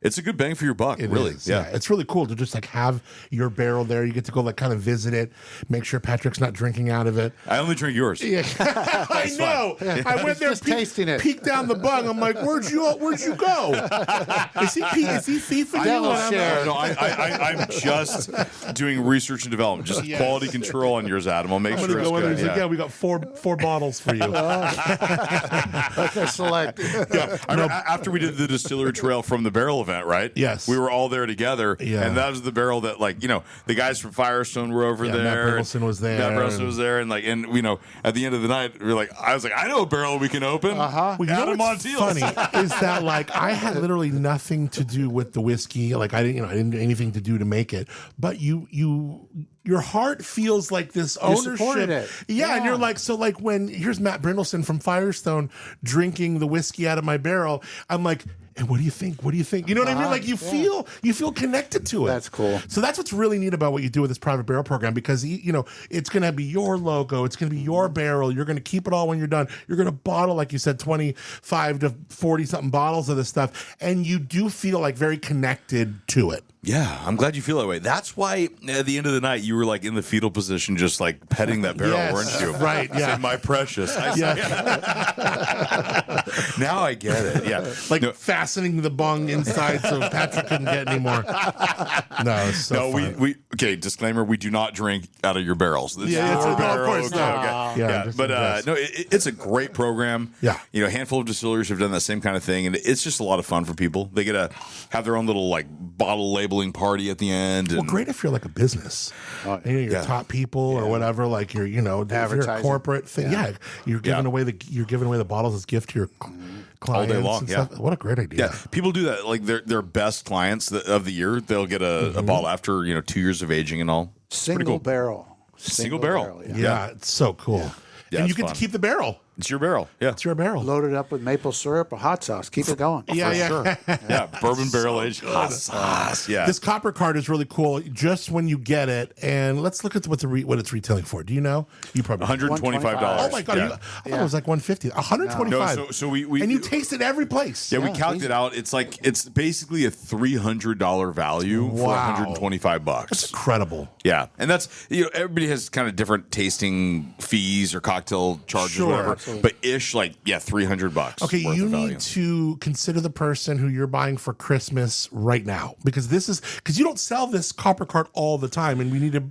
It's a good bang for your buck, really. Is, yeah. It's really cool to just like have your barrel there. You get to go like kind of visit it, make sure Patrick's not drinking out of it. I only drink yours. Yeah. I know. I went there, tasting it. Peeked down the bung. I'm like, where'd you go? Is he thiefing you? No, I'm just doing research and development, just quality control on yours, Adam. I'll make sure it's go in good. there. Like, we got four bottles for you. Okay, select. Yeah. I remember after we did the Distillery Trail from the Barrel event, right? Yes. We were all there together, Yeah. and that was the barrel that, like, the guys from Firestone were over there. Matt Bertelsen was there. And at the end of the night, I was like, I know a barrel we can open. Well, you know Adam what's Montiel. funny is that like I had literally nothing to do with the whiskey. Like I didn't do anything to do to make it. But your heart feels like this ownership. supported it. Yeah, and you're like, so like when here's Matt Brindleson from Firestone drinking the whiskey out of my barrel, I'm like, hey, what do you think? What do you think? You know what I mean? Like you feel connected to it. That's cool. So that's what's really neat about what you do with this private barrel program, because it's going to be your logo, it's going to be your barrel. You're going to keep it all when you're done. You're going to bottle, like you said, 25 to 40 something bottles of this stuff, and you do feel like very connected to it. Yeah, I'm glad you feel that way. That's why at the end of the night you were like in the fetal position, just like petting that barrel, weren't you? Right. Yeah. Saying, my precious. Now I get it. Yeah. Like fastening the bung inside so Patrick couldn't get any more. No, it's so fun. we okay. Disclaimer: we do not drink out of your barrels. This is your of barrel. course not. Yeah, but no, it's a great program. Yeah, a handful of distilleries have done that same kind of thing, and it's just a lot of fun for people. They get to have their own little like bottle labeling party at the end. Well, great if you're like a business, you're top people or whatever. Like you're, if you're a corporate thing. Yeah, you're giving away the bottles as gift to your clients all day long. And stuff. What a great idea. Yeah, people do that. Like their best clients of the year, they'll get a bottle after 2 years of aging and all. Single barrel. Single barrel. Yeah, it's so cool. Yeah, and you get to keep the barrel. It's your barrel. Yeah. It's your barrel. Loaded up with maple syrup or hot sauce. Keep it going. Yeah. Yeah. Bourbon barrel aged hot sauce. Yeah. This copper card is really cool. Just when you get it, and let's look at what it's retailing for. Do you know? You probably $125. Oh my god! Yeah. I thought it was like $150. $125. No, so we and you taste it every place. Yeah, we calculated it out. It's basically a $300 value for $125. That's incredible. Yeah, and that's everybody has kind of different tasting fees or cocktail charges, or whatever. Absolutely. But $300. Okay, you need to consider the person who you're buying for Christmas right now, because you don't sell this copper card all the time, and we need to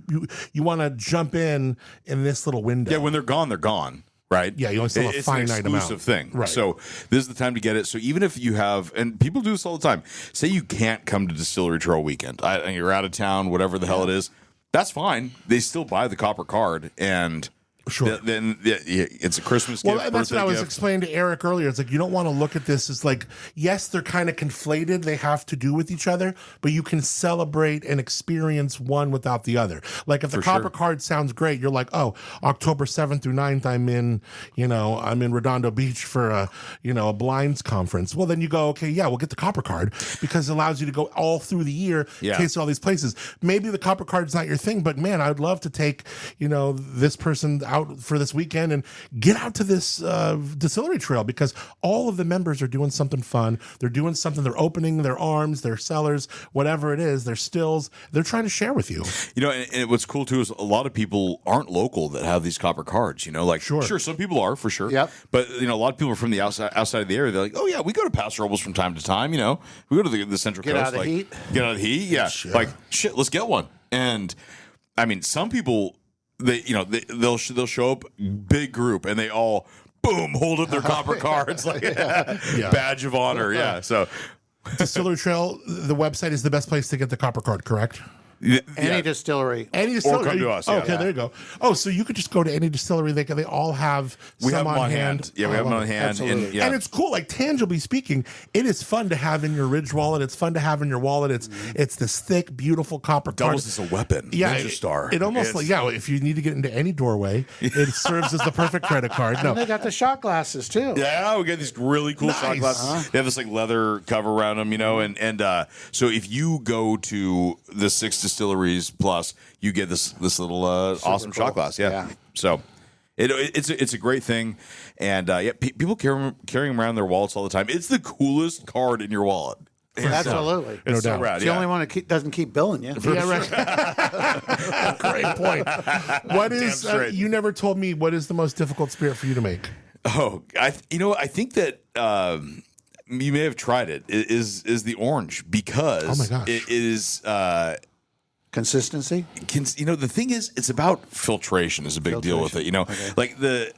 you want to jump in this little window. Yeah, when they're gone, they're gone. Right? Yeah, you only sell a finite amount. It's an exclusive thing. Right. So this is the time to get it. So even if you have, and people do this all the time, say you can't come to Distillery Trail Weekend, and you're out of town, whatever the hell it is, that's fine. They still buy the copper card, and sure. Then it's a Christmas gift. Well, and that's what I was explaining to Eric earlier. It's like you don't want to look at this as like, yes, they're kind of conflated. They have to do with each other, but you can celebrate and experience one without the other. Like if the copper card sounds great, you're like, oh, October 7th through 9th, I'm in Redondo Beach for a blinds conference. Well, then you go, okay, yeah, we'll get the copper card because it allows you to go all through the year, taste all these places. Maybe the copper card's not your thing, but man, I'd love to take, this person out for this weekend and get out to this distillery trail, because all of the members are doing something fun. They're doing something. They're opening their arms, their cellars, whatever it is, their stills. They're trying to share with you. And what's cool too is a lot of people aren't local that have these copper cards. Sure, some people are for sure. Yep. But a lot of people are from the outside of the area. They're like, oh yeah, we go to Paso Robles from time to time. We go to the Central Coast. Get out of the heat. Get out of the heat. Yeah. Sure. Like shit, let's get one. And I mean, some people. They'll show up big group and they all boom hold up their copper cards like badge of honor. Yeah. So Distillery Trail, the website is the best place to get the copper card, correct? Any distillery. Or come to us. Okay, there you go. Oh, so you could just go to any distillery. They all have some on hand. Yeah, we have them on hand. And it's cool. Like, tangibly speaking, it is fun to have in your Ridge wallet. It's fun to have in your wallet. It's this thick, beautiful copper card. Doubles as a weapon. Yeah, Ninja Star. It almost if you need to get into any doorway, it serves as the perfect credit card. No, and they got the shot glasses too. Yeah, we got these really cool shot glasses. They have this like leather cover around them, and so if you go to the 6 distilleries plus, you get this little awesome shot glass. Yeah. So it's a great thing, and people carrying them around their wallets all the time. It's the coolest card in your wallet. Absolutely. It's No so doubt. rad. It's the only one that doesn't keep billing you. Yeah, right. Great point. What is straight. you never told me what is the most difficult spirit for you to make? Oh, I think that you may have tried it. Is the orange because Oh my gosh. it is. Consistency? The thing is, it's about filtration is a big deal with it. Like the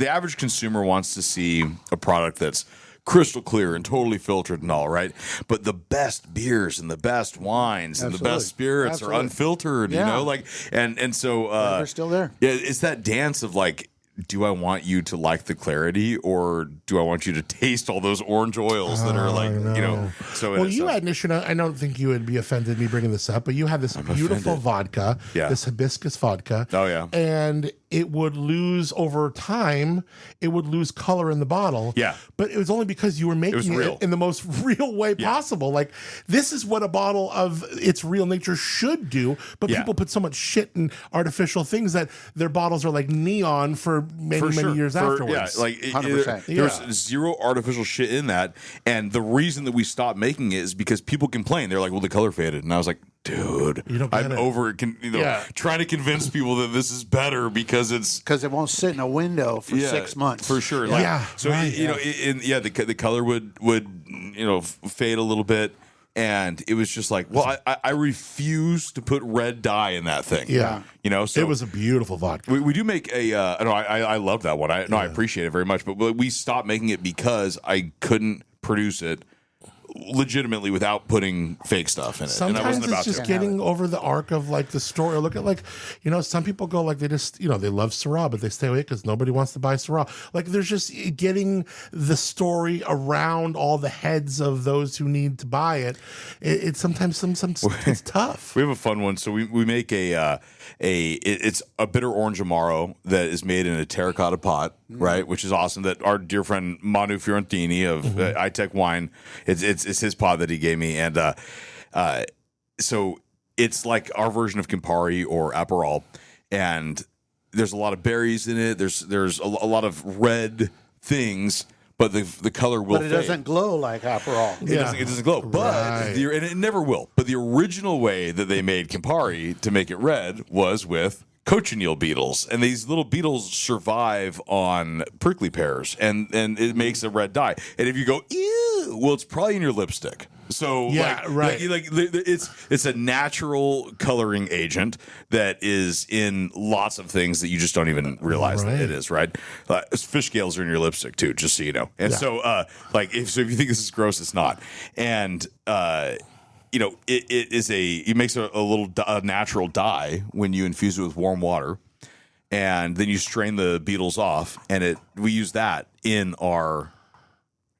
average consumer wants to see a product that's crystal clear and totally filtered and all, right? But the best beers and the best wines and the best spirits are unfiltered, and so they're still there. Yeah, it's that dance of like, do I want you to like the clarity or do I want you to taste all those orange oils that are like, so Well, you had Nishina, I don't think you would be offended me bringing this up, but you had this beautiful vodka, this hibiscus vodka. Oh, yeah. And it would lose over time, it would lose color in the bottle. Yeah. But it was only because you were making it in the most real way possible. Like, this is what a bottle of its real nature should do, but people put so much shit in artificial things that their bottles are like neon for many years afterwards. Yeah, like 100%. there was zero artificial shit in that, and the reason that we stopped making it is because people complain. They're like, "Well, the color faded," and I was like, "Dude, You don't get I'm it. over trying to convince people that this is better because Because it won't sit in a window for 6 months. for sure." The color would fade a little bit. And it was just like, well, I refuse to put red dye in that thing. Yeah. So it was a beautiful vodka. we do make I love that one. I appreciate it very much. But we stopped making it because I couldn't produce it legitimately without putting fake stuff in it. Sometimes and I wasn't it's about just to. getting over the arc of like the story. Look at some people go like they just, they love Syrah, but they stay away because nobody wants to buy Syrah. Like there's just getting the story around all the heads of those who need to buy it. It's sometimes it's tough. We have a fun one. So we make it's a bitter orange amaro that is made in a terracotta pot, right? Which is awesome. That our dear friend Manu Fiorentini of iTech Wine, it's his pot that he gave me, and so it's like our version of Campari or Aperol, and there's a lot of berries in it. There's a lot of red things. But the color will fade. But it doesn't glow like Aperol. It doesn't glow. But and it never will. But the original way that they made Campari to make it red was with cochineal beetles. And these little beetles survive on prickly pears. And it makes a red dye. And if you go, ew, well, it's probably in your lipstick. So it's a natural coloring agent that is in lots of things that you just don't even realize that it is, right? Fish scales are in your lipstick too, just so you know. And so if you think this is gross, it's not. And it makes a little natural dye when you infuse it with warm water, and then you strain the beetles off, and we use that in our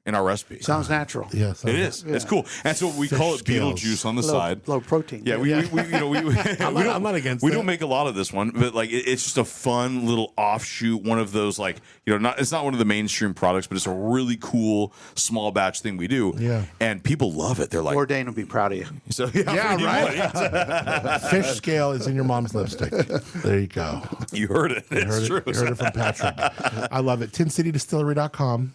recipe. Sounds natural. Yes, it is. Yeah. It's cool, and so we call it beetle juice on the side. Low protein. Yeah, I'm not against it. We don't make a lot of this one, but like it's just a fun little offshoot. One of those it's not one of the mainstream products, but it's a really cool small batch thing we do. Yeah, and people love it. They're like, Bourdain will be proud of you. So right. Fish scale is in your mom's lipstick. There you go. You heard it. It's true. You heard it from Patrick. I love it. TinCityDistillery.com.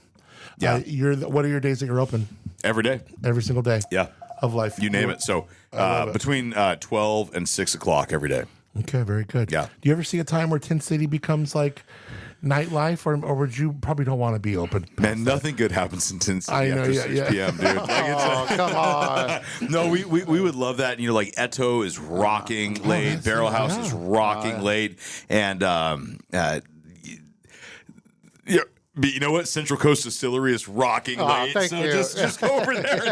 Yeah. What are your days that you're open? Every day. Every single day. Yeah. Of life. You name it. So between 12 and 6 o'clock every day. Okay, very good. Yeah. Do you ever see a time where Tin City becomes like nightlife, or would you probably don't want to be open? Man, nothing good happens in Tin City I know, after 6 p.m., dude. Come on. No, we would love that. And, like Eto is rocking late. Barrel House is rocking late. And, but you know what? Central Coast Distillery is rocking late. Thank so you. just go over there.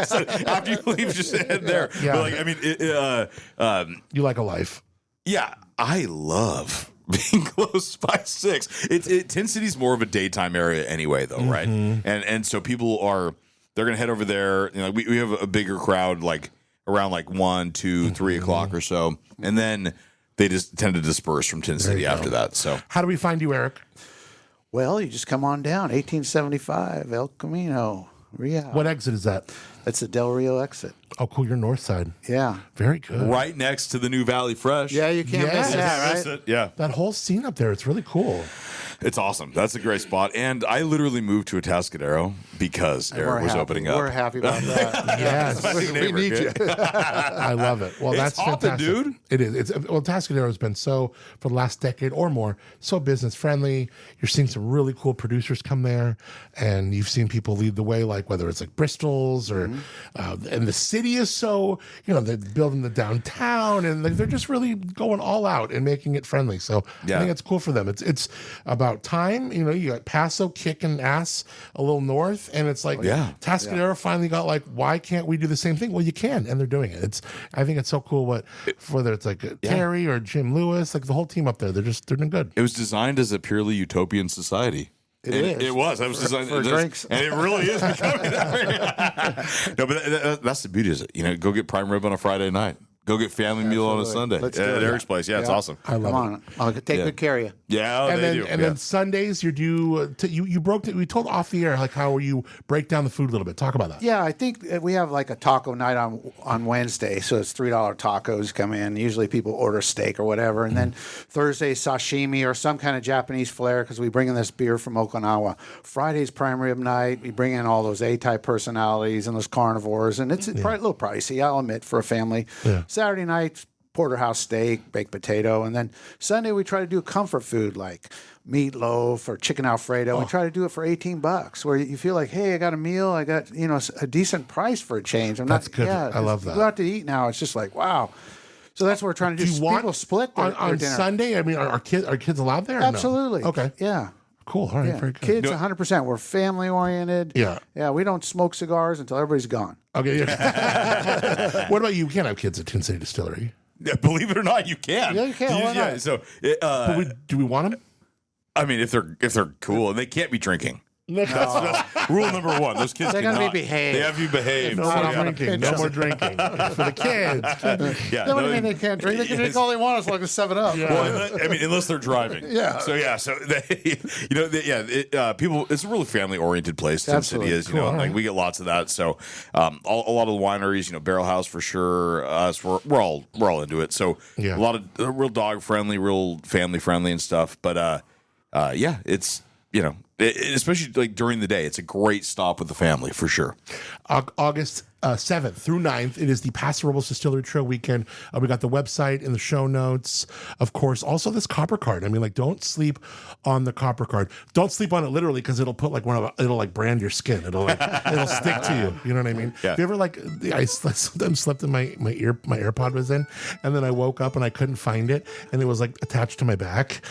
After you leave, just head there. Yeah. But you like a life. Yeah, I love being close by 6. Tin City's more of a daytime area anyway, though, right? And so people they're gonna head over there. We have a bigger crowd, like around 1, 2, 3 o'clock or so, and then they just tend to disperse from Tin City after that. So how do we find you, Eric? Well, you just come on down, 1875 El Camino, Real. What exit is that? That's the Del Rio exit. Oh, cool. You're north side. Yeah. Very good. right next to the new Valley Fresh. Yeah, you can't miss that, right? Yeah. That whole scene up there, it's really cool. It's awesome. That's a great spot. And I literally moved to Atascadero because Eric was opening up. We're happy about that. Yes. we need you. I love it. Well, that's haunted, fantastic. dude. It is. Well, Atascadero has been so, for the last decade or more, so business friendly. You're seeing some really cool producers come there, and you've seen people lead the way, like whether it's like Bristol's or, and the city is so, they're building the downtown, and they're just really going all out and making it friendly. So I think it's cool for them. It's about time. You got Paso kicking ass a little north, and it's like Atascadero finally got like, why can't we do the same thing? Well, you can, and they're doing it. I think it's so cool. Whether it's like Terry or Jim Lewis, like the whole team up there, they're doing good. It was designed as a purely utopian society. It was. That was designed for drinks, and it really is becoming that. No, but that's the beauty of it. Go get prime rib on a Friday night. Go get family meal on a Sunday at Eric's place. Yeah, it's awesome. I love it. I'll take good care of you. Yeah, and then Sundays you do. You broke. We told off the air like how you break down the food a little bit. Talk about that. Yeah, I think we have like a taco night on Wednesday, so it's $3 tacos come in. Usually people order steak or whatever, and then Thursday sashimi or some kind of Japanese flair because we bring in this beer from Okinawa. Friday's prime rib night. We bring in all those A-type personalities and those carnivores, and it's probably a little pricey. I'll admit for a family. Yeah. Saturday night, porterhouse steak, baked potato, and then Sunday we try to do comfort food like meatloaf or chicken Alfredo. We try to do it for $18, where you feel like, hey, I got a meal, I got a decent price for a change. That's good. I love that. You go out to eat now, it's just like wow. So that's what we're trying to do. People split their on dinner. Sunday. I mean, are kids allowed there? Absolutely. No? Okay. Yeah. Cool. All right. Very good. Kids, 100%. We're family oriented. Yeah. Yeah. We don't smoke cigars until everybody's gone. Okay. Yeah. What about you? You can't have kids at Tin City Distillery. Yeah, believe it or not, you can. Yeah, you can. Why not? So, do we want them? I mean, if they're cool and they can't be drinking. That's rule number one. Those kids They're cannot. Gotta be behaved. They have to be behaved. No more drinking. No more drinking for the kids. Yeah. What do you mean they can't drink? They can drink all they want. It's like a 7-Up. Yeah. Well, I mean, unless they're driving. Yeah. So they, people. It's a really family oriented place. Tin City is. Cool. Like we get lots of that. So a lot of the wineries, Barrel House for sure. Us, we're all into it. So a lot of real dog friendly, real family friendly and stuff. But it's especially like during the day, it's a great stop with the family for sure. August 7th through 9th, it is the Paso Robles Distillery Trail Weekend. We got the website in the show notes, of course. Also, this copper card. I mean, like, don't sleep on the copper card. Don't sleep on it literally because it'll put like it'll like brand your skin. It'll stick to you. You know what I mean? Yeah. Have you ever I sometimes slept in my AirPod was in, and then I woke up and I couldn't find it, and it was like attached to my back.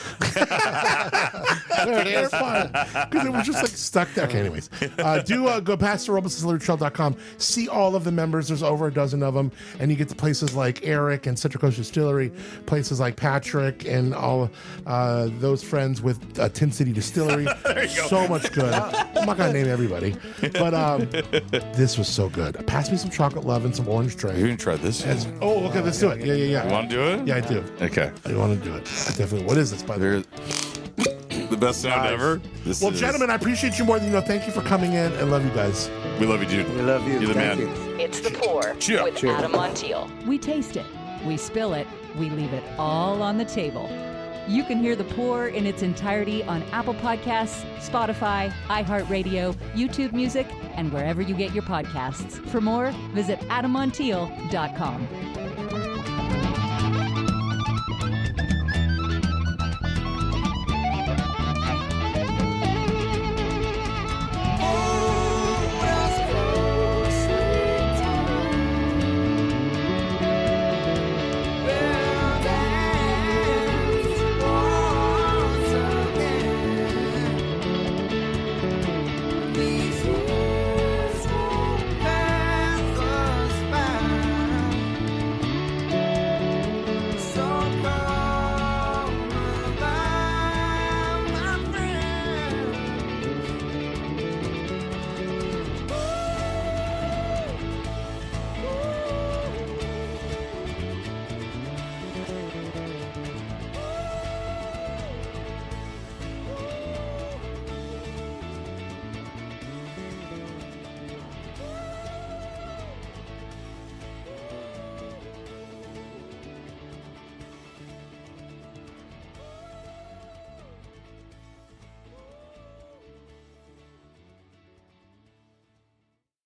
There it is. Because it was just like stuck there. Okay, anyways, go Paso Robles Distillery Trail.com. See all of the members. There's over a dozen of them, and you get to places like Eric and Central Coast Distillery, places like Patrick and all those friends with Tin City Distillery. So much good. I'm not gonna name everybody, but this was so good. Pass me some chocolate love and some orange drink. You're gonna try this? Okay, let's do it. Yeah. You want to do it? Yeah, I do. Okay. I want to do it. Definitely. What is this, by the way? The best sound ever. Gentlemen, I appreciate you more than you know. Thank you for coming in. I love you guys. We love you, dude. We love you. You're the Thank man. you. It's The Pour with Adam Montiel. We taste it, we spill it, we leave it all on the table. You can hear The Pour in its entirety on Apple Podcasts, Spotify, iHeartRadio, YouTube Music, and wherever you get your podcasts. For more, visit adammontiel.com. Please